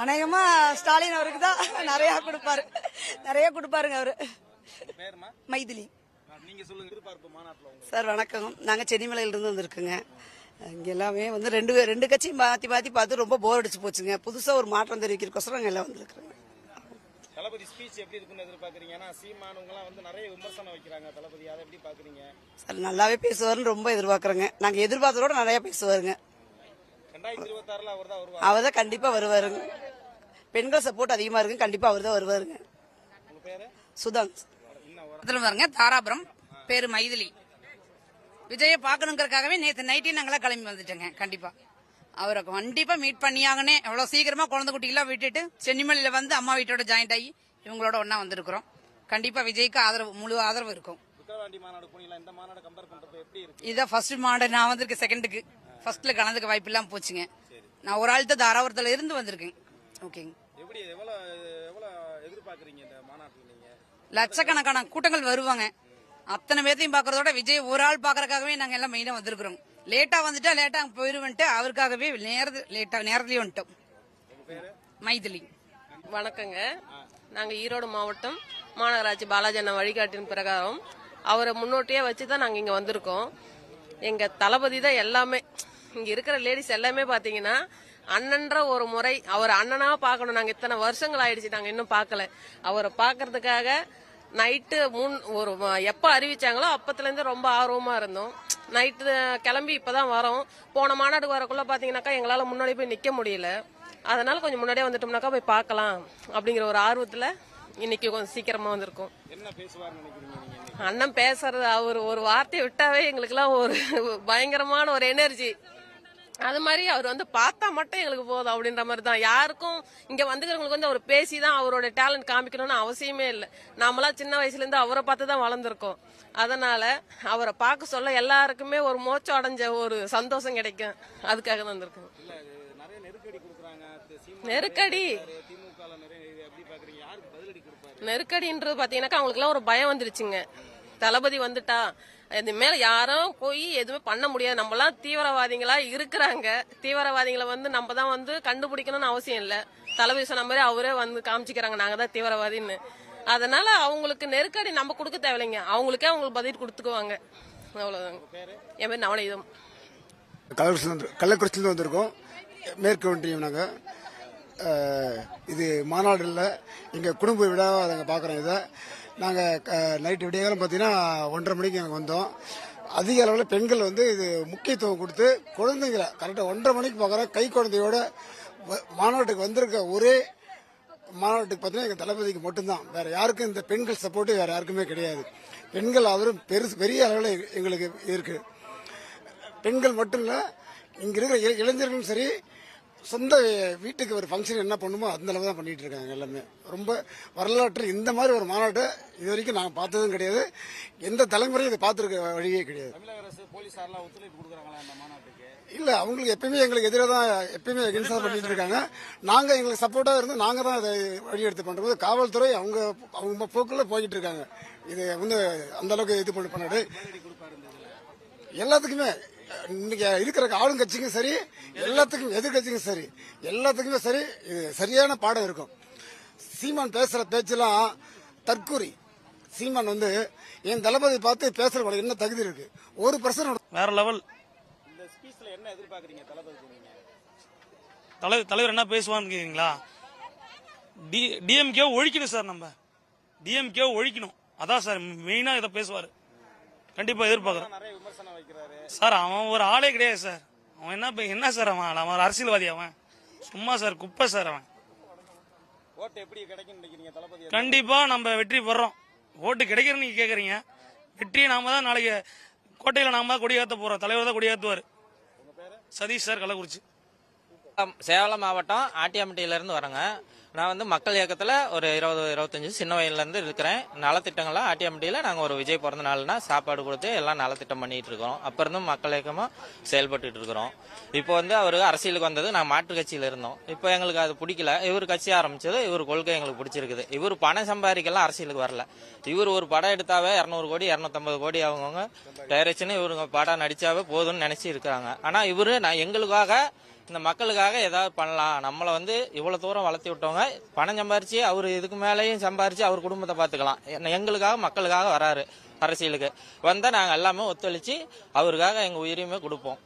அநேகமா ஸ்டாலின் அவருக்கு தான் நிறைய கொடுப்பாருங்க அவரு. மைதிலி. நீங்க சொல்லுங்க, எதிர்பார்ப்பு மாநாட்டுல சார் வணக்கம். நாங்க சென்னிமலையில இருந்து வந்திருக்குங்க. இங்க எல்லாமே வந்து ரெண்டு கட்சியும் மாத்தி பார்த்து ரொம்ப போர் அடிச்சு போச்சுங்க. புதுசா ஒரு மாற்றம் தெரிவிக்கிறதுக்கோசரம் எல்லாம் வந்திருக்கிறோங்க. தளபதி ஸ்பீச் எப்படி இருக்குன்னு எதிர்பார்க்கறீங்க? ஏன்னா சீமானுங்கலாம் வந்து நிறைய விமர்சனம் வைக்கிறாங்க தளபதி, அதை எப்படி பாக்குறீங்க? சார் நல்லாவே பேசுவாருன்னு ரொம்ப எதிர்பார்க்கறேங்க. நாங்க எதிர்பார்த்ததோட நிறைய பேசுவாருங்க. 2026ல அவர் தான் கண்டிப்பா வருவாருங்க. பெண்கள் சப்போர்ட் அதிகமா இருக்கு, கண்டிப்பா அவர் தான் வருவாருங்க. சுதாங் பாருங்க, தாராபுரம், பேரு மைதிலி. விஜய பாக்கணுங்கிறதுக்காகவே நேற்று நைட்டே நாங்களாம் கிளம்பி வந்துட்டோங்க. கண்டிப்பா அவரை கண்டிப்பா மீட் பண்ணியாங்கன்னே எவ்வளவு சீக்கிரமா குழந்தை குட்டிகளாம் விட்டுட்டு சென்னிமலையில வந்து அம்மா வீட்டோட ஜாயிண்ட் ஆகி இவங்களோட ஒன்னா வந்திருக்கிறோம். கண்டிப்பா விஜய்க்கு ஆதரவு, முழு ஆதரவு இருக்கும். இதான் ஃபர்ஸ்ட் மாடல். நான் வந்திருக்கேன் செகண்டுக்கு. ஃபர்ஸ்ட்ல கலந்துக்க வாய்ப்பு இல்லாம போச்சுங்க. நான் ஒரு ஆள்கிட்ட தாராபுரத்துல இருந்து வந்திருக்கேன். ஓகேங்க. லட்சக்கணக்கான கூட்டங்கள் வருவாங்க. அத்தனை பேர்த்தையும் பாக்குறதோட விஜய் ஒரு ஆள் பாக்குறதுக்காகவே நாங்க எல்லாம் மெயினா வந்திருக்கிறோம். லேட்டா வந்துட்டா லேட்டா போயிருவன்ட்டு அவருக்காகவே நேரத்திலேயே வந்துட்டோம். மைதிலி. வணக்கங்க. நாங்க ஈரோடு மாவட்டம் மாநகராட்சி பாலாஜி அண்ணா வழிகாட்டின் பிரகாரம் அவரை முன்னோட்டியே வச்சுதான் நாங்க இங்க வந்திருக்கோம். எங்க தளபதி தான் எல்லாமே. இங்க இருக்கிற லேடிஸ் எல்லாமே பாத்தீங்கன்னா அண்ணன்ற ஒரு முறை அவர் அண்ணனா பாக்கணும். நாங்க இத்தனை வருஷங்கள் ஆயிடுச்சு, நாங்க இன்னும் பாக்கல. அவரை பாக்குறதுக்காக நைட்டு எப்ப அறிவிச்சாங்களோ அப்பத்துல இருந்து ரொம்ப ஆர்வமா இருந்தோம். நைட்டு கிளம்பி இப்பதான் வரோம். போன மாநாடுக்கு வரக்குள்ள பாத்தீங்கன்னாக்கா எங்களால முன்னாடி போய் நிக்க முடியல. அதனால கொஞ்சம் முன்னாடியே வந்துட்டோம்னாக்கா போய் பார்க்கலாம் அப்படிங்கிற ஒரு ஆர்வத்துல இன்னைக்கு கொஞ்சம் சீக்கிரமா வந்திருக்கோம். அண்ணன் பேசுறது அவர் ஒரு வார்த்தையை விட்டாவே எங்களுக்கு எல்லாம் ஒரு பயங்கரமான ஒரு எனர்ஜி. அது மாதிரி அவர் வந்து பார்த்தா மட்டும் எங்களுக்கு போதும் அப்படின்ற மாதிரி தான். யாருக்கும் இங்க வந்துக்கிறவங்களுக்கு வந்து அவர் பேசிதான் அவரோட டேலண்ட் காமிக்கணும்னு அவசியமே இல்லை. நாமெல்லாம் சின்ன வயசுல இருந்து அவரை பார்த்து தான் வளர்ந்துருக்கோம். அதனால அவரை பார்க்க சொல்ல எல்லாருக்குமே ஒரு மோச்சம் அடைஞ்ச ஒரு சந்தோஷம் கிடைக்கும். அதுக்காக தான் வந்திருக்கோம். நெருக்கடின்றது பாத்தீங்கன்னாக்கா அவங்களுக்கு எல்லாம் ஒரு பயம் வந்துருச்சுங்க. தளபதி வந்துட்டா இது மேல யாரும் போய் எதுவுமே பண்ண முடியாது. நம்ம எல்லாம் தீவிரவாதிகளா இருக்கிறாங்க. தீவிரவாதிகளை வந்து நம்ம தான் வந்து கண்டுபிடிக்கணும்னு அவசியம் இல்ல. தளபதி சொன்ன மாதிரி அவரே வந்து காமிச்சிக்கிறாங்க நாங்க தான் தீவிரவாதின்னு. அதனால அவங்களுக்கு நெருக்கடி நம்ம கொடுக்க தேவையில்லைங்க. அவங்களுக்கே அவங்களுக்கு பதில் கொடுத்துக்குவாங்க. அவ்வளவுதாங்க. என் பேர் நவநீதம். கள்ளக்குறிச்சியிலிருந்து வந்திருக்கோம். மேற்கு ஒன்றியம். நாங்க இது மாநாடு இல்லை, எங்கள் குடும்ப விழாவை நாங்கள் பார்க்குறோம். இதை நாங்கள் நைட்டு விடியகாலம் பார்த்தீங்கன்னா 1:30 மணிக்கு நாங்கள் வந்தோம். அதிக அளவில் பெண்கள் வந்து இது முக்கியத்துவம் கொடுத்து குழந்தைங்களை கரெக்டாக 1:30 மணிக்கு பார்க்குறோம். கை குழந்தையோட மாநாட்டுக்கு வந்திருக்க ஒரே மாநாட்டுக்கு பார்த்தீங்கன்னா எங்கள் தளபதிக்கு மட்டும்தான். வேற யாருக்கும் இந்த பெண்கள் சப்போர்ட்டு வேற யாருக்குமே கிடையாது. பெண்கள் ஆதரவு பெரிய அளவில் எங்களுக்கு இருக்கு. பெண்கள் மட்டும் இல்லை, இங்கே இருக்கிற இளைஞர்களும் சரி, சொந்த வீட்டுக்கு ஒரு ஃபங்க்ஷன் என்ன பண்ணுமோ அந்த அளவு தான் பண்ணிட்டு இருக்காங்க. எல்லாமே ரொம்ப வரலாற்று இந்த மாதிரி ஒரு மாநாட்டை இது வரைக்கும் நாங்கள் பார்த்ததும் கிடையாது. எந்த தலைமுறையும் இதை பார்த்துருக்க வழியே கிடையாது. இல்லை, அவங்களுக்கு எப்பயுமே எங்களுக்கு எதிராக தான், எப்பயுமே எகென்ஸ்டாக பண்ணிட்டு இருக்காங்க. நாங்கள் எங்களுக்கு சப்போர்ட்டாக இருந்து நாங்கள் தான் அதை வழி எடுத்து பண்ணும்போது காவல்துறை அவங்க போக்குள்ள போய்கிட்டு இருக்காங்க. இது வந்து அந்த அளவுக்கு இது பண்ணாடு. எல்லாத்துக்குமே இன்னைக்கு இருக்கிற ஆளுங்கட்சிக்கும் சரி, எல்லாத்துக்கும் எதிர்கட்சிக்கும் சரி, எல்லாத்துக்குமே சரி, இது சரியான பாடம் இருக்கும். சீமான் பேசுற பேச்செல்லாம் தற்கூரி. சீமான் வந்து என் தளபதி பார்த்து பேசுற என்ன தகுதி இருக்கு? 1% வேற லெவல். இந்த ஸ்பீச்ல என்ன எதிர்பார்க்கறீங்க தளபதி? தலைவர் என்ன பேசுவான்னு கேக்குறீங்களா? டிஎம்கே ஒழிக்கணும் சார். நம்ம டிஎம்கே ஒழிக்கணும், அதான் சார் மெயினா இதை பேசுவாரு. கண்டிப்பா எதிர்பார்க்கிறேன் சார். அவன் ஒரு ஆளே கிடையாது சார். அவன் என்ன சார், அவன் ஒரு அரசியல்வாதி. அவன் சும்மா சார், குப்பை சார். அவன் கண்டிப்பா நம்ம வெற்றி பெறோம். ஓட்டு கிடைக்கிறன்னு நீங்க கேக்குறீங்க. வெற்றியை நாம தான் நாளைக்கு கோட்டையில நாம தான் கொடியேற்ற போறோம். தலைவர் தான் கொடியேற்றுவார். சதீஷ் சார், கள்ளக்குறிச்சி. சேலம் மாவட்டம் ஆட்டியாம்பட்டியில இருந்து வரேங்க. நான் வந்து மக்கள் இயக்கத்தில் ஒரு 20-25 சின்ன வயதுலேருந்து இருக்கிறேன். நலத்திட்டங்கள்லாம் ஆட்டியாம்பட்டியில் நாங்கள் ஒரு விஜய் பிறந்த நாள்னா சாப்பாடு கொடுத்து எல்லாம் நலத்திட்டம் பண்ணிட்டு இருக்கோம். அப்போ இருந்தும் மக்கள் இயக்கமாக செயல்பட்டு இருக்கிறோம். இப்போ வந்து அவர் அரசியலுக்கு வந்தது, நான் மாற்று கட்சியில் இருந்தோம். இப்போ எங்களுக்கு அது பிடிக்கல. இவர் கட்சி ஆரம்பிச்சது, இவர் கொள்கை எங்களுக்கு பிடிச்சிருக்குது. இவர் பணம் சம்பாதிக்கலாம் அரசியலுக்கு வரல. இவர் ஒரு படம் எடுத்தாவே 200 கோடி 250 கோடி அவங்கவுங்க டைரக்ஷன் இவருங்க படம் நடிச்சாவே போதும்னு நினைச்சு இருக்கிறாங்க. ஆனால் இவரு நான் எங்களுக்காக, இந்த மக்களுக்காக ஏதாவது பண்ணலாம். நம்மளை வந்து இவ்வளவு தூரம் வளர்த்தி விட்டவங்க பணம் சம்பாரிச்சு அவர் இதுக்கு மேலேயும் சம்பாரிச்சு அவர் குடும்பத்தை பார்த்துக்கலாம். எங்களுக்காக மக்களுக்காக வராரு. அரசியலுக்கு வந்தா நாங்க எல்லாமே ஒத்துழைச்சு அவருக்காக எங்க உயிரையுமே கொடுப்போம்.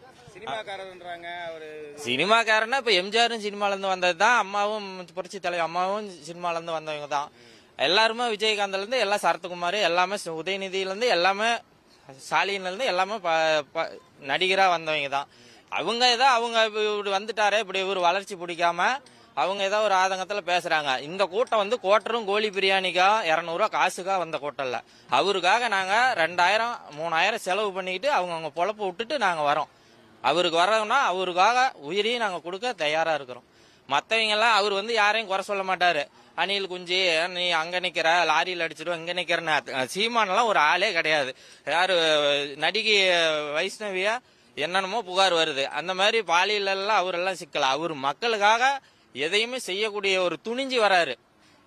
சினிமாக்காரன்னா இப்ப எம்ஜிஆரும் சினிமால இருந்து வந்தது தான். அம்மாவும் புரட்சி தலைவர் அம்மாவும் சினிமால இருந்து வந்தவங்க தான். எல்லாருமே விஜயகாந்த்ல இருந்து எல்லாம் சரத்குமார் எல்லாமே உதயநிதியில இருந்து எல்லாமே ஸ்டாலின்ல இருந்து எல்லாமே நடிகரா வந்தவங்க தான். அவங்க ஏதோ அவங்க இப்படி வந்துட்டாரே, இப்படி இவர் வளர்ச்சி பிடிக்காம அவங்க ஏதோ ஒரு ஆதங்கத்துல பேசுறாங்க. இந்த கூட்டம் வந்து கோட்டரும் கோழி பிரியாணிக்கா 200 காசுக்கா வந்த கூட்டம் இல்ல. அவருக்காக நாங்க 2000 3000 செலவு பண்ணிக்கிட்டு அவங்க பொழப்பு விட்டுட்டு நாங்க வரோம். அவருக்கு வரோம்னா அவருக்காக உயிரையும் நாங்க கொடுக்க தயாரா இருக்கிறோம். மத்தவங்க எல்லாம் அவர் வந்து யாரையும் குறை சொல்ல மாட்டாரு. அணில் குஞ்சு நீ அங்க நிக்கிற, லாரியில் அடிச்சிடும், இங்க நிக்கிறன்னு. சீமானெல்லாம் ஒரு ஆளே கிடையாது. யாரு நடிகை வைஷ்ணவியா என்னென்னமோ புகார் வருது. அந்த மாதிரி பாலியல் எல்லாம் அவரெல்லாம் சிக்கல. அவர் மக்களுக்காக எதையுமே செய்யக்கூடிய ஒரு துணிஞ்சு வராரு.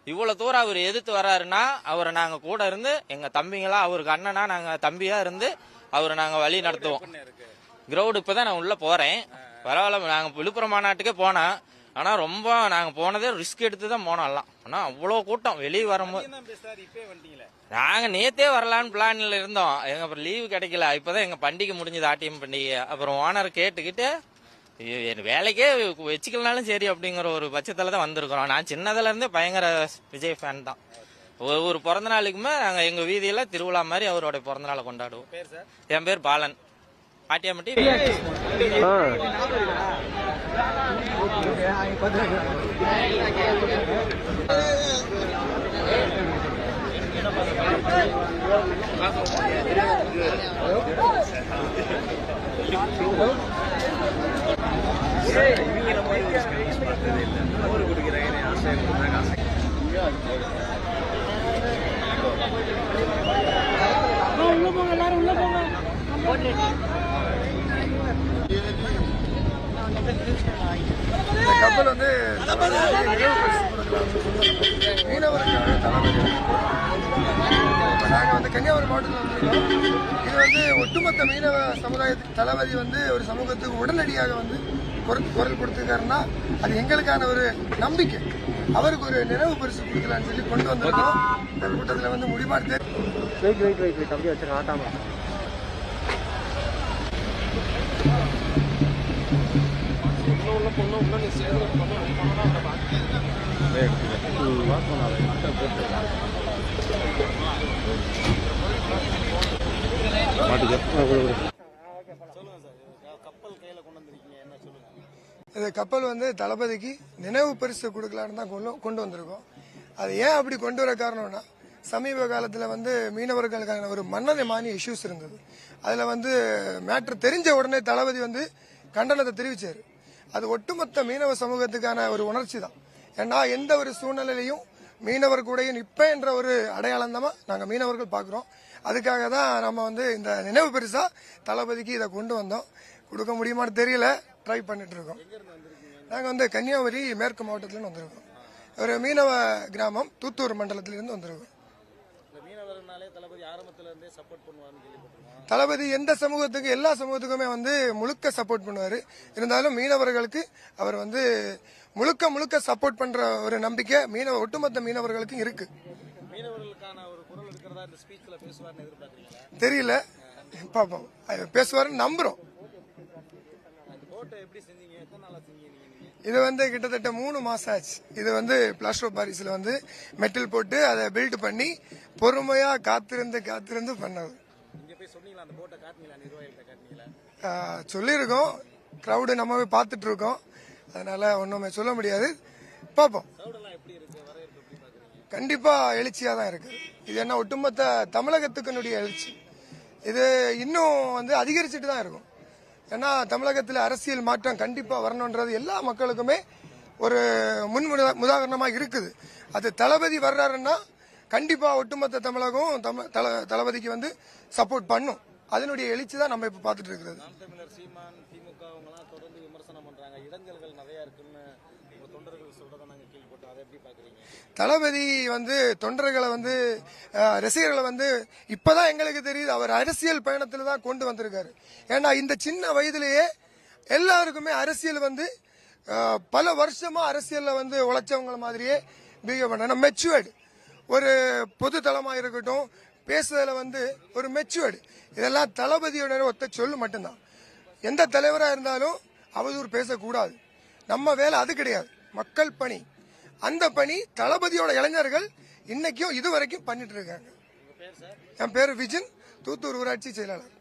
இவ்வளவு தூரம் அவர் எதிர்த்து வராருன்னா அவரை நாங்க கூட இருந்து எங்க தம்பிங்களா, அவருக்கு அண்ணனா நாங்க தம்பியா இருந்து அவரை நாங்க வழி நடத்துவோம். கிரௌண்ட் இப்பதான் நான் உள்ள போறேன். பரவாயில்ல, நாங்க விழுப்புரம் மாநாட்டுக்கே போனோம். ஆனா ரொம்ப நாங்க போனதே ரிஸ்க் எடுத்து தான் போனோம் எல்லாம். ஆனா அவ்வளவு கூட்டம் வெளியே வரும்போது நாங்க நேத்தே வரலான்னு பிளான்ல இருந்தோம். எங்க அப்புறம் லீவு கிடைக்கல. இப்பதான் எங்க பண்டிகை முடிஞ்சது, ஆட்டியம் பண்டிகை. அப்புறம் ஓனர் கேட்டுக்கிட்டு வேலைக்கே வச்சுக்கலனாலும் சரி அப்படிங்கிற ஒரு பட்சத்துல தான் வந்திருக்கிறோம். நான் சின்னதுல இருந்தே பயங்கர விஜய் ஃபேன் தான். ஒரு பிறந்த நாளுக்குமே நாங்க எங்க வீதியில திருவிழா மாதிரி அவரோட பிறந்த நாளை கொண்டாடுவோம். என் பேர் பாலன், ஆட்டியாம்பட்டி. கப்பல் வந்து மீனவர்களுக்கான தலைவலி. நாங்கள் வந்து கன்னியாகுமரி மாவட்டத்தில் வந்திருக்கோம். இது வந்து ஒட்டுமொத்த மீனவ சமுதாயத்துக்கு தளபதி வந்து ஒரு சமூகத்துக்கு உடனடியாக வந்து குரல் கொடுத்துருக்காருன்னா அது எங்களுக்கான ஒரு நம்பிக்கை. அவருக்கு ஒரு நினைவு பரிசு கொடுக்கலான்னு சொல்லி கொண்டு வந்திருக்கோம். இந்த கூட்டத்தில் வந்து முடிமாறு அப்படியே வச்சு ஆட்டாம இந்த கப்பல் வந்து தளபதிக்கு நினைவு பரிசு கொடுக்கலான்னு தான் கொண்டு வந்திருக்கோம். அது ஏன் அப்படி கொண்டு வர காரணம்னா, சமீப காலத்தில் வந்து மீனவர்களுக்கான ஒரு மன்னரை மானிய இஷ்யூஸ் இருந்தது. அதில் வந்து மேட்ரு தெரிஞ்ச உடனே தளபதி வந்து கண்டனத்தை தெரிவிச்சாரு. அது ஒட்டுமொத்த மீனவ சமூகத்துக்கான ஒரு உணர்ச்சி தான். ஏன்னா எந்த ஒரு சூழ்நிலையிலையும் மீனவர் கூடயும் நிற்பேன் என்ற ஒரு அடையாளம் தான் நாங்கள் மீனவர்கள் பார்க்குறோம். அதுக்காக தான் நம்ம வந்து இந்த நினைவு பரிசா தளபதிக்கு இதை கொண்டு வந்தோம். கொடுக்க முடியுமான்னு தெரியல, ட்ரை பண்ணிட்டு இருக்கோம். நாங்கள் வந்து கன்னியாகுமரி மேற்கு மாவட்டத்திலேருந்து வந்திருக்கோம். ஒரு மீனவ கிராமம் தூத்தூர் மண்டலத்திலிருந்து வந்திருக்கோம். தளபதி எந்த சமூகத்துக்கு, எல்லா சமூகத்துக்குமே வந்து முழுக்க சப்போர்ட் பண்ணுவாரு. இருந்தாலும் மீனவர்களுக்கு அவர் வந்து முழுக்க சப்போர்ட் பண்ற ஒரு நம்பிக்கை ஒட்டுமொத்த மீனவர்களுக்கு இருக்கு. தெரியல, பாப்போம். பேசுவாருன்னு நம்புறோம். இது வந்து கிட்டத்தட்ட 3 மாசம் ஆச்சு. இது வந்து பிளாஸ்டர் ஆஃப் பாரிஸ்ல வந்து மெட்டல் போட்டு அதை பில்ட் பண்ணி பொறுமையா காத்திருந்து பண்ணது. சொல்லியிருக்கோம். கிரௌடு நம்ம பார்த்துட்டு இருக்கோம். அதனால ஒண்ணுமே சொல்ல முடியாது. பார்ப்போம். கண்டிப்பா எழுச்சியா தான் இருக்கு. இது என்ன ஒட்டுமொத்த தமிழகத்துக்குனுடைய எழுச்சி. இது இன்னும் வந்து அதிகரிச்சுட்டு தான் இருக்கும். ஏன்னா தமிழகத்தில் அரசியல் மாற்றம் கண்டிப்பா வரணும்ன்றது எல்லா மக்களுக்குமே ஒரு முன்னுதாரணமாக இருக்குது. அது தளபதி வர்றாருன்னா கண்டிப்பா ஒட்டுமொத்த தமிழகம் தளபதிக்கு வந்து சப்போர்ட் பண்ணும். அதனுடைய எழுச்சி தான் நம்ம இப்ப பாத்துட்டு இருக்கிறது. தளபதி வந்து தொண்டர்களை வந்து ரசிகர்களை வந்து இப்பதான் எங்களுக்கு தெரியுது அவர் அரசியல் பயணத்துல தான் கொண்டு வந்திருக்காரு. ஏன்னா இந்த சின்ன வயதிலேயே எல்லாருக்குமே அரசியல் வந்து பல வருஷமா அரசியல்ல வந்து உழைச்சவங்க மாதிரியே பிஹேவ் பண்ண மெச்சுவேர்டு, ஒரு பொது தளமா இருக்கட்டும், பேசுறதுல வந்து ஒரு மெச்சுவேர்டு, இதெல்லாம் தளபதியோட ஒத்த சொல்லு மட்டும்தான். எந்த தலைவராக இருந்தாலும் அவதூறு பேசக்கூடாது. நம்ம வேலை அது கிடையாது, மக்கள் பணி. அந்த பணி தளபதியோட இளைஞர்கள் இன்னைக்கும் இதுவரைக்கும் பண்ணிட்டு இருக்காங்க. என் பேரு விஜன், தூத்தூர் ஊராட்சி செயலாளர்.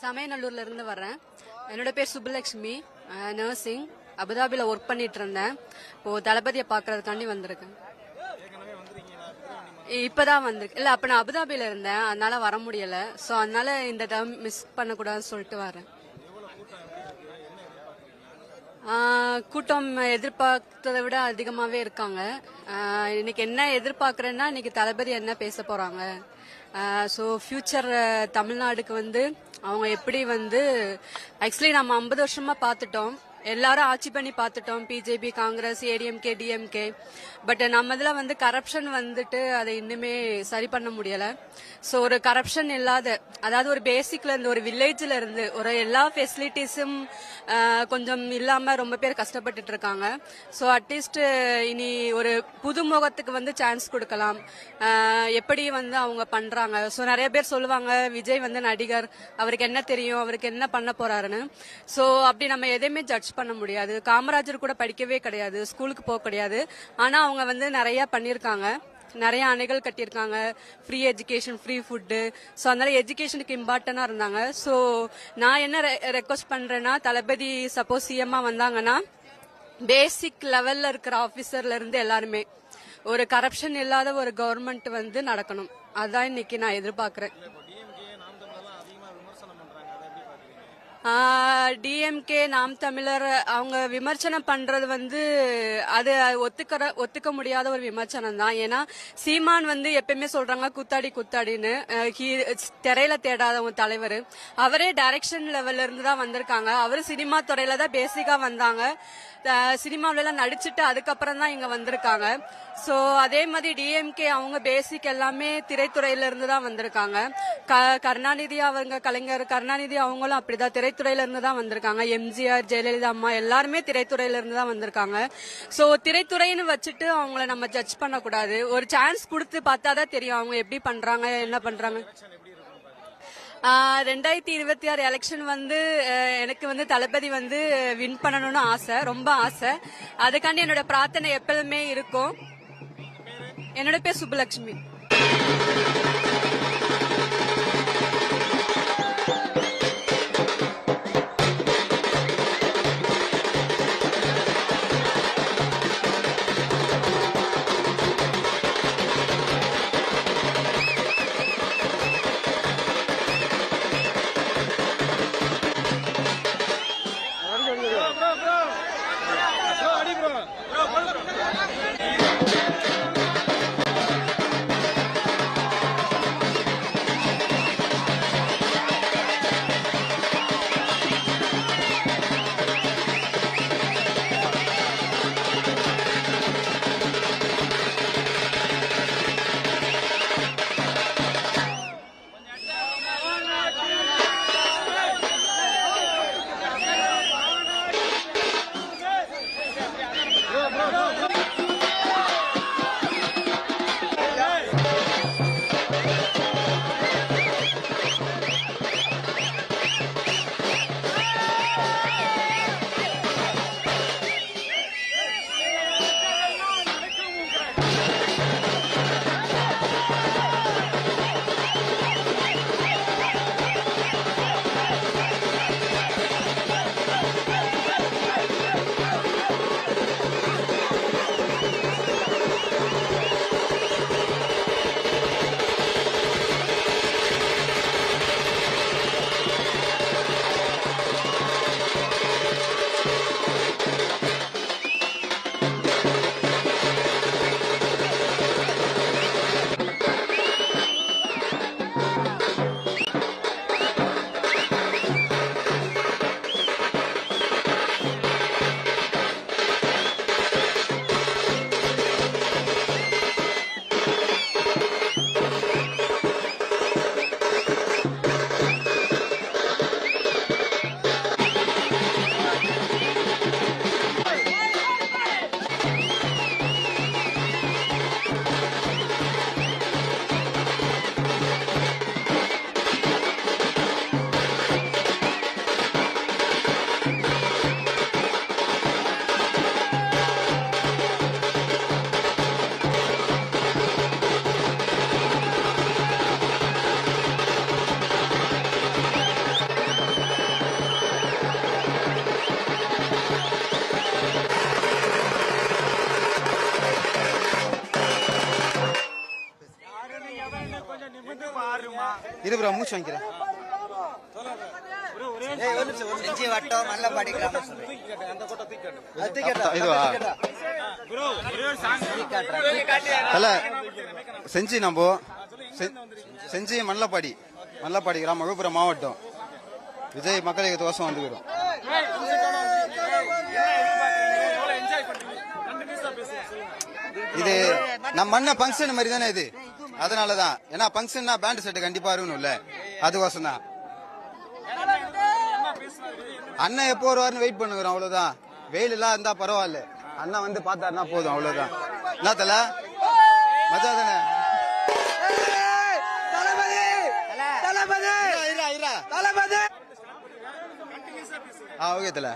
சமயநல்லூர்ல இருந்து வர்றேன். என்னோட பேர் சுப்புலட்சுமி, நர்சிங். அபுதாபில ஒர்க் பண்ணிட்டு இருந்தேன். இப்போ தளபதியை பாக்குறதுக்காண்டி வந்திருக்கேன். இப்பதான் வந்திருக்கு. இல்ல அப்ப நான் அபுதாபில இருந்தேன், அதனால வர முடியல. சோ அதனால இந்த டைம் மிஸ் பண்ணக்கூடாதுன்னு சொல்லிட்டு வரேன். கூட்டம் எதிர்பார்த்ததை விட அதிகமாவே இருக்காங்க. இன்னைக்கு என்ன எதிர்பார்க்கறேன்னா, இன்னைக்கு தளபதி என்ன பேச போறாங்க. ஸோ ஃபியூச்சர் தமிழ்நாடுக்கு வந்து அவங்க எப்படி வந்து ஆக்சுவலி நம்ம 50 வருஷமா பார்த்துட்டோம், எல்லாரும் ஆட்சி பண்ணி பார்த்துட்டோம், BJP, Congress, ADMK, DMK. But நம்ம இதுல வந்து கரப்ஷன் வந்துட்டு அதை இன்னுமே சரி பண்ண முடியல. ஸோ ஒரு கரப்ஷன் இல்லாத, அதாவது ஒரு பேசிக்ல இருந்து, ஒரு வில்லேஜ்ல இருந்து ஒரு எல்லா ஃபெசிலிட்டிஸும் கொஞ்சம் இல்லாம ரொம்ப பேர் கஷ்டப்பட்டுட்டு இருக்காங்க. ஸோ அட்லீஸ்ட் இனி ஒரு புது முகத்துக்கு வந்து சான்ஸ் கொடுக்கலாம். எப்படி வந்து அவங்க பண்றாங்க. ஸோ நிறைய பேர் சொல்லுவாங்க விஜய் வந்து நடிகர், அவருக்கு என்ன தெரியும், அவருக்கு என்ன பண்ண போறாருன்னு. ஸோ அப்படி நம்ம எதையுமே ஜட்ஜ் பண்ண முடியாது. காமராஜர் கூட படிக்கவே கிடையாது, ஸ்கூலுக்கு போக கிடையாது. ஆனா அவங்க வந்து நிறைய பண்ணிருக்காங்க, நிறைய அணைகள் கட்டியிருக்காங்க, free education, free food. So அதனால எஜுகேஷனுக்கு இம்பார்ட்டன்டா இருந்தாங்க. ஸோ நான் என்ன ரெக்வஸ்ட் பண்றேன்னா, தளபதி சப்போஸ் சிஎம்மா வந்தாங்கன்னா பேசிக் லெவல்ல இருக்கிற ஆபீசர்ல இருந்து எல்லாருமே ஒரு கரப்ஷன் இல்லாத ஒரு கவர்மெண்ட் வந்து நடக்கணும். அதான் இன்னைக்கு நான் எதிர்பார்க்கிறேன். டிஎம்கே, நாம் தமிழர் அவங்க விமர்சனம் பண்றது வந்து அது ஒத்துக்க முடியாத ஒரு விமர்சனம் தான். ஏன்னா சீமான் வந்து எப்பயுமே சொல்றாங்க குத்தாடி குத்தாடின்னு. திரையில தேடாதவங்க தலைவர், அவரே டைரக்ஷன் லெவல்ல இருந்து தான் வந்திருக்காங்க. அவரு சினிமா துறையில தான் பேசிக்கா வந்தாங்க. சினிமாவில எல்லாம் நடிச்சுட்டு அதுக்கப்புறம் தான் இங்க வந்திருக்காங்க. சோ அதே மாதிரி டிஎம்கே அவங்க பேசிக் எல்லாமே திரைத்துறையில இருந்து தான் வந்திருக்காங்க. கருணாநிதி அவங்க, கலைஞர் கருணாநிதி அவங்களும் அப்படிதான் திரைத்துறையில இருந்து தான் வந்திருக்காங்க. எம்ஜிஆர், ஜெயலலிதா அம்மா எல்லாருமே திரைத்துறையில இருந்து தான் வந்திருக்காங்க. சோ திரைத்துறைன்னு வச்சுட்டு அவங்கள நம்ம ஜட்ஜ் பண்ணக்கூடாது. ஒரு சான்ஸ் கொடுத்து பார்த்தாதான் தெரியும் அவங்க எப்படி பண்றாங்க, என்ன பண்றாங்க. 2026 எலெக்ஷன் வந்து எனக்கு வந்து தளபதி வந்து வின் பண்ணணும்னு ஆசை, ரொம்ப ஆசை. அதுக்காண்டி என்னோட பிரார்த்தனை எப்பவுமே இருக்கும். என்னோட பேர் சுப்புலட்சுமி. இது ப்ரோ மூச்சு வாங்கிக்கிறேன். செஞ்சி வட்டம் மல்லபாடி கிராமம் இதுவா அல்ல செஞ்சி நம்ம செஞ்சி மல்லபாடி கிராமம் விழுப்புரம் மாவட்டம் விஜய் மக்களுக்கு தோசம் வந்துக்கிறோம். இது நம்ம மண்ண பங்கன் மாதிரி தானே இது, அதனாலதான். ஏன்னா பங்கன்னா பேண்ட் செட் கண்டிப்பா இருக்கணும்ல, அதுக்கோசம் தான். அண்ணன் எப்போ வருவாருன்னு வெயிட் பண்ணுகிறோம், அவ்வளவுதான். வெயில் எல்லாம் இருந்தா பரவாயில்ல, அண்ணன் வந்து பார்த்தாருன்னா போதும், அவ்வளவுதான். என்ன தல மஜா தானே? ஓகே தல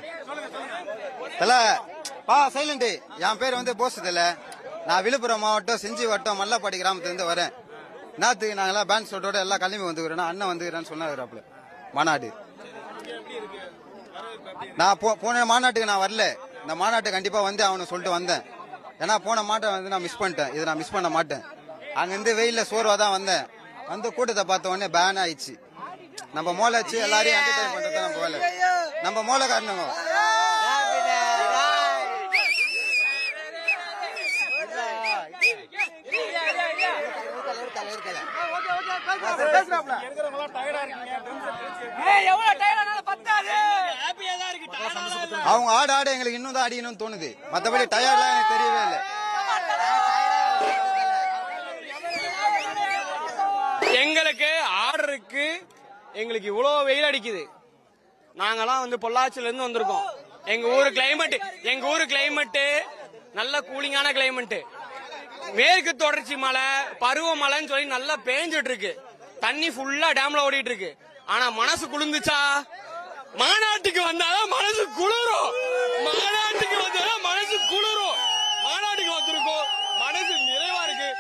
சைலண்ட். என் பேர் வந்து போஸ் தல. நான் விழுப்புரம் மாவட்டம் செஞ்சி வட்டம் மல்லப்பாடி கிராமத்துலேருந்து வரேன். நாத்துக்கு நாங்கெல்லாம் பேண்ட் ஷோட்டோட எல்லாம் கிளம்பி வந்துக்கிறோம். அண்ணன் வந்துக்கிறேன்னு சொன்னாரு மாநாடு. நான் போன மாநாட்டுக்கு நான் வரல, இந்த மாநாட்டு கண்டிப்பா வந்து அவனை சொல்லிட்டு வந்தேன். ஏன்னா போன மாட்டை வந்து நான் மிஸ் பண்ணிட்டேன், இதை நான் மிஸ் பண்ண மாட்டேன். அங்கிருந்து வெயில்ல சோர்வா தான் வந்தேன். வந்து கூட்டத்தை பார்த்த உடனே பேன் ஆயிடுச்சு. நம்ம மோலை வச்சு எல்லாரையும் என்டர்டைன் பண்றது நம்ம வேலை. நம்ம மோலை காரணங்க அவங்க ஆட எங்களுக்கு இன்னும் தான் அடிக்கணும்னு தோணுது. மற்றபடி டயர்ட்லாம் எனக்கு தெரியவே இல்லை. எங்களுக்கு ஆர்டருக்கு எங்களுக்கு இவ்வளவு வெயில் அடிக்குது. நாங்கெல்லாம் வந்து பொள்ளாச்சில இருந்து வந்திருக்கோம். எங்க ஊரு கிளைமேட் நல்ல கூலிங்கான கிளைமேட். மேற்கு தொடர்ச்சி மலை பருவமழைன்னு சொல்லி நல்லா பேஞ்சிட்டு இருக்கு. தண்ணி ஃபுல்லா டேம்ல ஓடிட்டு இருக்கு. ஆனா மனசு குளிர்ந்துச்சா? மாநாட்டுக்கு வந்தாதான் மனசு குளிரும். மாநாட்டுக்கு வந்திருக்கோம், மனசு நிறைவா இருக்கு.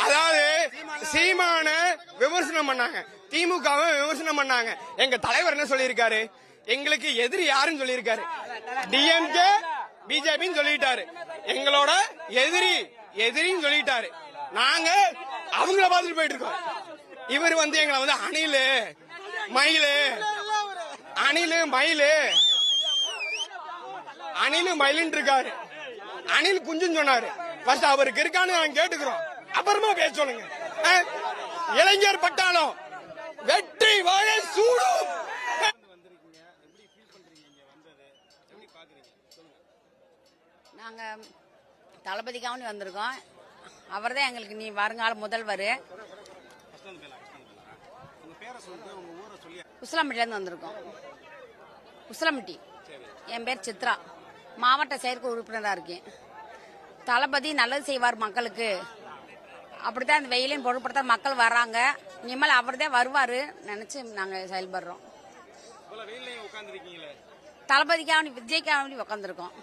அதாவது சீமான விமர்சனம் பண்ணாங்க, திமுகவை விமர்சனம் பண்ணாங்க. எங்க தலைவர் என்ன சொல்லியிருக்காரு? எங்களுக்கு எதிரி யாருன்னு சொல்லியிருக்காரு? டிஎம்கே பிஜேபின்னு சொல்லிட்டாரு. எங்களோட எதிரின்னு சொல்லிட்டாரு. நாங்க அவங்கள பார்த்துட்டு போயிட்டு இருக்கோம். இவர் வந்து எங்களை வந்து அணிலு மயிலுன்னு இருக்காரு. அணில் குஞ்சுன்னு சொன்னாரு. ஃபர்ஸ்ட் அவருக்கு இருக்கான்னு நாங்க கேட்டுக்கிறோம், அப்புறமா பேச சொல்லுங்க. இளைஞர் பட்டாளம் வெற்றி வாழ சூடும். நாங்க தளபதிக்காக வந்திருக்கோம். அவர் தான் எங்களுக்கு நீ வருங்கால முதல்வர். உசிலம்பட்டிலேருந்து வந்திருக்கோம். உசிலம்பட்டி. என் பேர் சித்ரா, மாவட்ட செயற்குழு உறுப்பினராக இருக்கேன். தளபதி நல்லது செய்வார் மக்களுக்கு, அப்படித்தான் இந்த வெயிலையும் பொருட்படுத்த மக்கள் வர்றாங்க. இனிமேல் அவர் தான் வருவார் நினைச்சு நாங்க செயல்படுறோம். தளபதிக்காக விஜய்க்காக உட்காந்துருக்கோம்.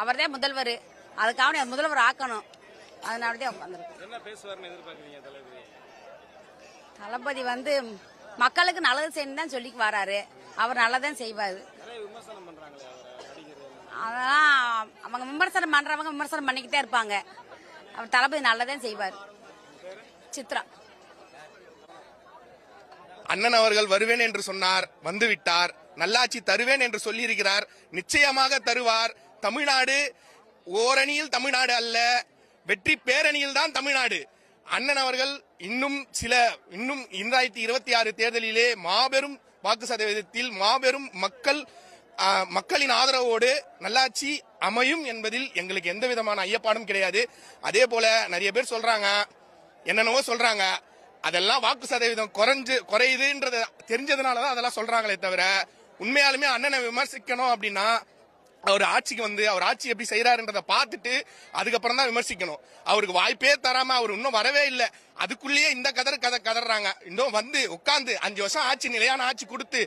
அவர் தான் முதல்வர், அதுக்காக முதல்வர் ஆக்கணும், அதனாலதான் உட்காந்துருக்கோம். தளபதி வந்து மக்களுக்கு நல்லது செய்யணும் தான் சொல்லி வராரு. அவர் நல்லதான் செய்வாரு. அதெல்லாம் அவங்க விமர்சனம் பண்றவங்க விமர்சனம் பண்ணிக்கிட்டே இருப்பாங்க. அவர் தளபதி நல்லதான் செய்வார். சித்ரா. அண்ணன் அவர்கள் வருவேன் என்று சொன்னார், வந்துவிட்டார். நல்லாட்சி தருவேன் என்று சொல்லியிருக்கிறார், நிச்சயமாக தருவார். தமிழ்நாடு ஓரணியில் தமிழ்நாடு அல்ல, வெற்றி பேரணியில் தான் தமிழ்நாடு. அண்ணன் அவர்கள் இன்னும் 2026 தேர்தலிலே மாபெரும் வாக்கு சதவீதத்தில் மாபெரும் மக்களின் ஆதரவோடு நல்லாட்சி அமையும் என்பதில் எங்களுக்கு எந்த விதமான ஐயப்பாடும் கிடையாது. அதே போல நிறைய பேர் சொல்றாங்க, என்னென்னவோ சொல்றாங்க. அதெல்லாம் வாக்கு சதவீதம் குறையுதுன்றது தெரிஞ்சதுனாலதான் அதெல்லாம் சொல்றாங்களே தவிர, உண்மையாலுமே அண்ணனை விமர்சிக்கணும் அப்படின்னா அவர் ஆட்சிக்கு வந்து அவர் ஆட்சி எப்படி செய்யறாருன்றதை பார்த்துட்டு அதுக்கப்புறம் தான் விமர்சிக்கணும். அவருக்கு வாய்ப்பே தராம அவர் இன்னும் வரவே இல்லை, அதுக்குள்ளேயே இந்த கதறாங்க. இன்னும் வந்து உட்கார்ந்து 5 வருஷம் ஆட்சி, நிலையான ஆட்சி கொடுத்து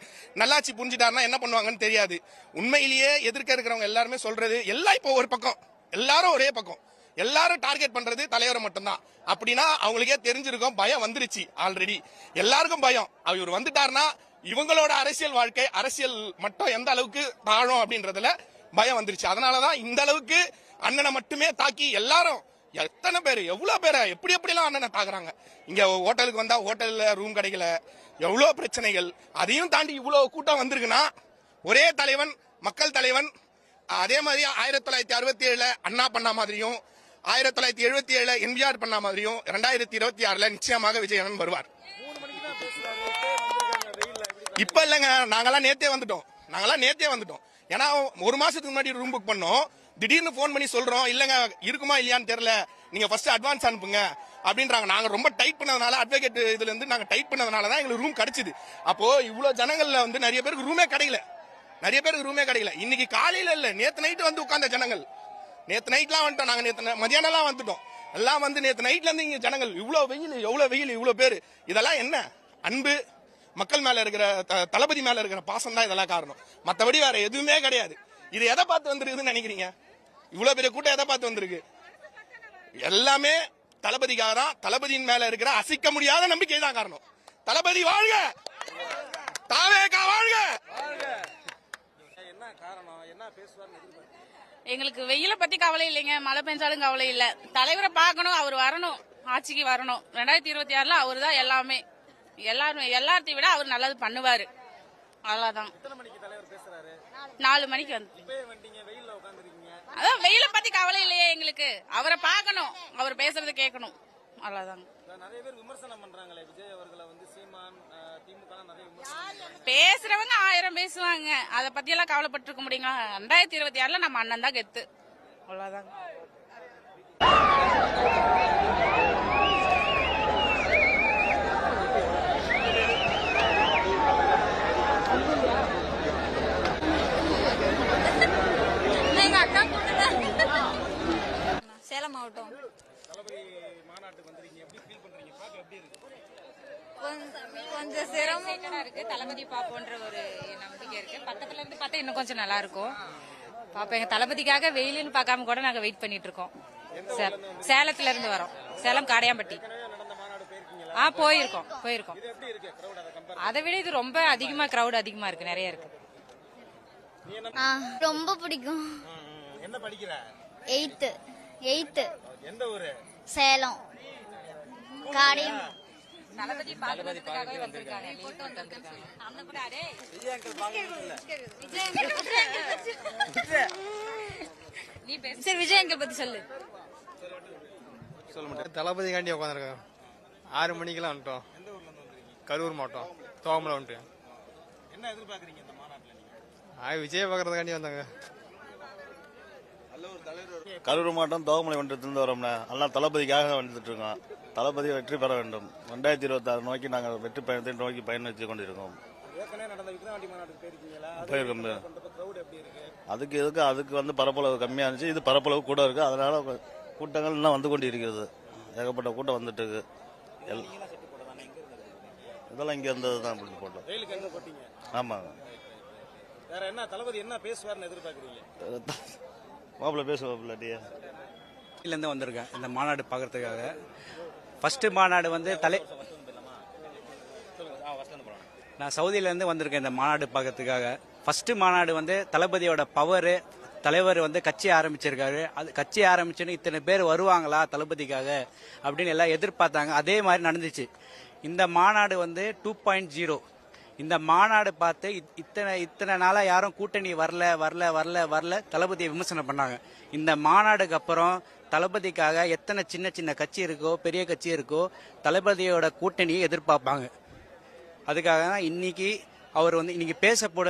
நல்லாட்சி புரிஞ்சுட்டாருன்னா என்ன பண்ணுவாங்கன்னு தெரியாது. உண்மையிலேயே எதிர்க்க இருக்கிறவங்க எல்லாருமே சொல்றது எல்லாம் இப்போ ஒரு பக்கம், எல்லாரும் ஒரே பக்கம், எல்லாரும் டார்கெட் பண்றது தலைவரை மட்டும்தான். அப்படின்னா அவங்களுக்கே தெரிஞ்சிருக்கும், பயம் வந்துருச்சு ஆல்ரெடி. எல்லாருக்கும் பயம். அவர் வந்துட்டாருன்னா இவங்களோட அரசியல் வாழ்க்கை அரசியல் மட்டும் எந்த அளவுக்கு தாழும் அப்படின்றதுல பயம் வந்துருச்சு. அதனாலதான் இந்த அளவுக்கு அண்ணனை மட்டுமே தாக்கி எல்லாரும் எத்தனை பேர் எவ்வளவு பேரை எப்படி எப்படிலாம் அண்ணனை தாக்குறாங்க. இங்க ஹோட்டலுக்கு வந்தா ஹோட்டல்ல ரூம் கிடைக்கல, எவ்வளவு பிரச்சனைகள். அதையும் தாண்டி இவ்வளவு கூட்டம் வந்திருக்குன்னா ஒரே தலைவன், மக்கள் தலைவன். அதே மாதிரி 1967 அண்ணா பண்ண மாதிரியும் 1977 எம்ஜிஆர் பண்ண மாதிரியும் 2026 நிச்சயமாக விஜய் அண்ணன் வருவார். இப்ப இல்லங்க, நாங்கெல்லாம் நேத்தே வந்துட்டோம். ஏன்னா ஒரு மாசத்துக்கு முன்னாடி ரூம் புக் பண்ணோம். திடீர்னு போன் பண்ணி சொல்றோம், இல்லங்க இருக்குமா இல்லையான்னு தெரியல, நீங்க ஃபர்ஸ்ட் அட்வான்ஸ் அனுப்புங்க அப்படின்றாங்க. நாங்க ரொம்ப டைட் பண்ணதுனால, அட்வொகேட் இதுல இருந்து நாங்க டைட் பண்ணதுனால தான் எங்களுக்கு ரூம் கிடைச்சது. அப்போ இவ்வளவு ஜனங்கள்ல வந்து நிறைய பேருக்கு ரூமே கிடைக்கல. இன்னைக்கு காலையில இல்ல, நேத்து நைட்டு வந்து உட்கார்ந்த ஜனங்கள். நேத்து நைட்லாம் வந்துட்டோம் நாங்க, நேத்து மதியானம்லாம் வந்துட்டோம். எல்லாம் வந்து நேத்து நைட்ல இருந்து இங்க ஜனங்கள். எவ்வளவு வெயில் இவ்வளவு பேரு. இதெல்லாம் என்ன? அன்பு, மக்கள் மேல இருக்கிற தளபதி மேல இருக்கிற பாசம் தான் இதெல்லாம் காரணம். மத்தபடி வேற எதுவுமே கிடையாது. இது எதை பார்த்து வந்திருக்குன்னு நினைக்கிறீங்க? இவ்வளவு பெரிய கூட்டம் எதை பார்த்து வந்திருக்கு? எல்லாமே தளபதிக்காக தான். தளபதியின் மேல இருக்கிற அசைக்க முடியாத நம்பிக்கை தான் காரணம். தளபதி வாழ்க, தாவேகா வாழ்க. என்ன காரணம்? என்ன பேசுவார்னு எதிர்பார்க்கறீங்க? எங்களுக்கு வெயில பத்தி கவலை இல்லைங்க, மழை பெஞ்சாலும் கவலை இல்ல. தலைவரை பார்க்கணும், அவர் வரணும், ஆட்சிக்கு வரணும். 2026 அவரு தான் எல்லாமே. எல்லாத்தையும் விட அவர் நல்லது பண்ணுவாரு. அவ்வளவுதான். 4 மணிக்கு வந்து அதான் வெயில பத்தி கவலை இல்லையே எங்களுக்கு. அவரை பார்க்கணும், அவர் பேசுறதை கேட்கணும், அவ்வளவுதான். நிறைய பேர் விமர்சனம் பண்றாங்களே விஜய் அவர்களை வந்து, சீமான் திமுக நிறைய விமர்சனம் பேசுறவங்க 1000 பேசுவாங்க. அத பத்தி எல்லாம் கவலைப்பட்டு இருக்க முடியுங்களா? 2026 நம்ம அண்ணன் தான் கெத்து, அவ்வளவுதான். சேலம் மாவட்டம் கொஞ்சம் சிரமமா இருக்கு. தளபதி பாப்போன்ற ஒரு நம்பிக்கை இருக்கு. பக்கத்துல இருந்து பார்த்தா இன்னும் கொஞ்சம் நல்லா இருக்கும். பாப்பா எங்க தளபதிக்காக வெயிலுன்னு பார்க்காம கூட நாங்க வெயிட் பண்ணிட்டு இருக்கோம். சேலத்துல இருந்து வரோம். சேலம் காடையாம்பட்டி. போயிருக்கோம். அதை விட இது ரொம்ப அதிகமா கிரௌட் அதிகமா இருக்கு, நிறைய இருக்கு. ரொம்ப பிடிக்கும். என்ன படிக்கிற? 8th. எந்த ஊரு? சேலம் காடையம். தளபதி பாக்கிறதுக்காகவே வந்திருக்காங்க. சரி, விஜய் அங்கிள் பத்தி சொல்லு. சொல்ல மாட்டேன். தளபதி காண்டி உட்காந்துருக்கேன். 6 மணிக்கெல்லாம் வந்துட்டோம். கரூர் மாவட்டம் தோகமலை வந்துட்டேன். என்ன எதிர்பார்க்கறீங்க இந்த மாநாட்டில்? விஜய் பார்க்கறதுக்காண்டி வந்தாங்க. கரூர் மாவட்டம் தோகமலை மன்றத்திலிருந்து வரோம்னா, எல்லாம் தளபதிக்காக வந்துட்டு இருக்கோம். தளபதி வெற்றி பெற வேண்டும். 2026 நோக்கி நாங்கள் வெற்றி பயணத்தை நோக்கி பயணித்து கொண்டிருக்கோம். அதுக்கு வந்து பரப்பளவு கம்மியா இருந்துச்சு, இது பரப்பளவு கூட இருக்கு. அதனால கூட்டங்கள் இன்னும் வந்து கொண்டு இருக்கிறது. ஏகப்பட்ட கூட்டம் வந்துட்டு இருக்கு. இதெல்லாம் இங்க இருந்தது தான் போட்டோம். ஆமாங்க. வேற என்ன தளபதி என்ன பேசுவார்னு எதிர்பார்க்கறீங்க? மாப்பிள்ள பேசுவாப்பிள்ளாட்டியா இருந்து வந்திருக்கேன் இந்த மாநாடு பார்க்கறதுக்காக. ஃபர்ஸ்ட் மாநாடு வந்து நான் சவுதியிலேருந்து வந்திருக்கேன் இந்த மாநாடு பார்க்கறதுக்காக. ஃபர்ஸ்ட் மாநாடு வந்து தளபதியோட பவர், தலைவர் வந்து கட்சி ஆரம்பிச்சிருக்காரு. அது கட்சி ஆரம்பிச்சுன்னு இத்தனை பேர் வருவாங்களா தளபதிக்காக அப்படின்னு எல்லாம் எதிர்பார்த்தாங்க. அதே மாதிரி நடந்துச்சு. இந்த மாநாடு வந்து 2.0. இந்த மாநாடு பார்த்து இத்தனை நாளா யாரும் கூட்டணி வரல தளபதியை விமர்சனம் பண்ணாங்க. இந்த மாநாடுக்கு அப்புறம் தளபதிக்காக எத்தனை சின்ன கட்சி இருக்கோ, பெரிய கட்சி இருக்கோ, தளபதியோட கூட்டணியை எதிர்பார்ப்பாங்க. அதுக்காக தான் இன்னைக்கு அவர் வந்து இன்னைக்கு பேசப்போட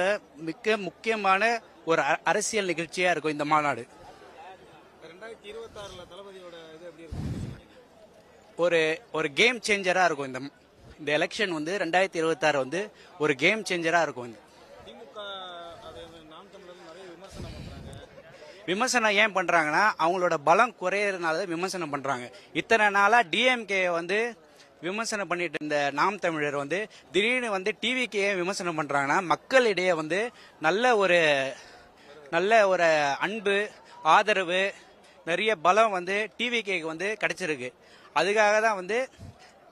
மிக முக்கியமான ஒரு அரசியல் நிகழ்ச்சியா இருக்கும் இந்த மாநாடு. 2026 தளபதியோட இது எப்படி இருக்கும்? ஒரு கேம் சேஞ்சரா இருக்கும். இந்த எலெக்ஷன் வந்து 2026 வந்து ஒரு கேம் சேஞ்சரா இருக்கும். விமர்சனம் ஏன் பண்றாங்கன்னா, அவங்களோட பலம் குறையறதுனால விமர்சனம் பண்றாங்க. இத்தனை நாளா டிஎம்கே வந்து விமர்சனம் பண்ணிட்டு இருந்த நாம் தமிழர் வந்து திடீர்னு வந்து டிவிக்கே விமர்சனம் பண்றாங்கன்னா, மக்களிடையே வந்து நல்ல ஒரு அன்பு, ஆதரவு, நிறைய பலம் வந்து டிவிகேக்கு வந்து கிடைச்சிருக்கு. அதுக்காக தான் வந்து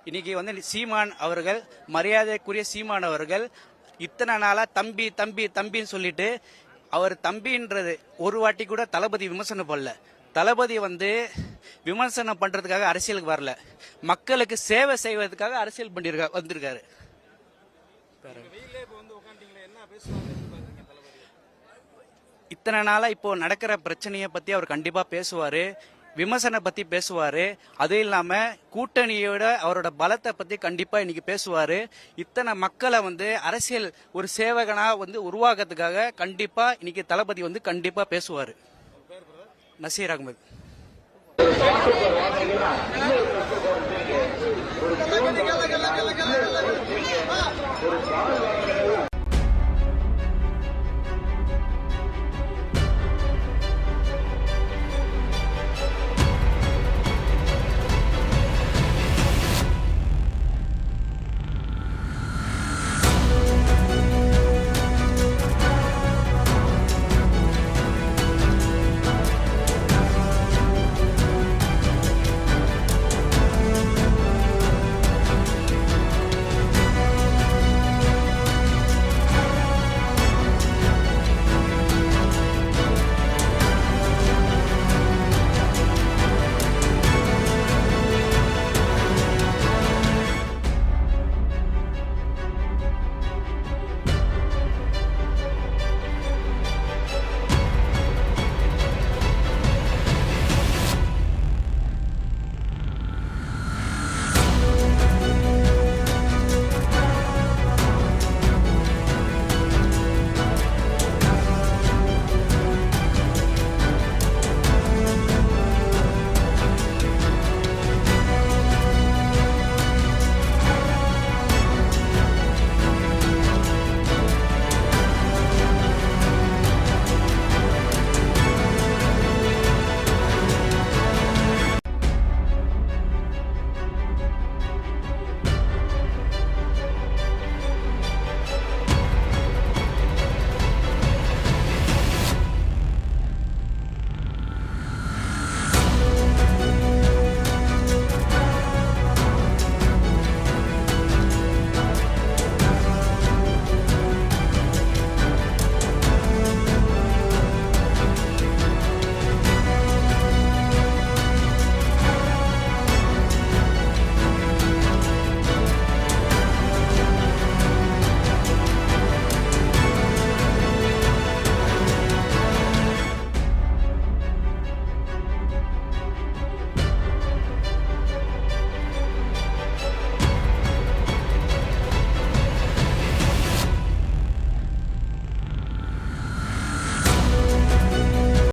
இன்னைக்கு வந்து சீமான் அவர்கள், மரியாதைக்குரிய சீமான் அவர்கள் இத்தனை நாளா தம்பி தம்பி தம்பின்னு சொல்லிட்டு அவர் தம்பின்றது ஒரு வாட்டி கூட தளபதி விமர்சனம் பண்ணல. தளபதி வந்து விமர்சனம் பண்றதுக்காக அரசியலுக்கு வரல, மக்களுக்கு சேவை செய்வதற்காக அரசியல் வந்திருக்காரு. இத்தனை நாளா இப்போ நடக்கிற பிரச்சனையை பத்தி அவர் கண்டிப்பா பேசுவாரு, விமர்சனம் பத்தி பேசுவாரு. அது இல்லாம கூட்டணியோட அவரோட பலத்தை பத்தி கண்டிப்பா இன்னைக்கு பேசுவாரு. இத்தனை மக்களை வந்து அரசியல் ஒரு சேவகனா வந்து உருவாக்குறதுக்காக கண்டிப்பா இன்னைக்கு தளபதி வந்து கண்டிப்பா பேசுவாரு. நசீர் அகமது.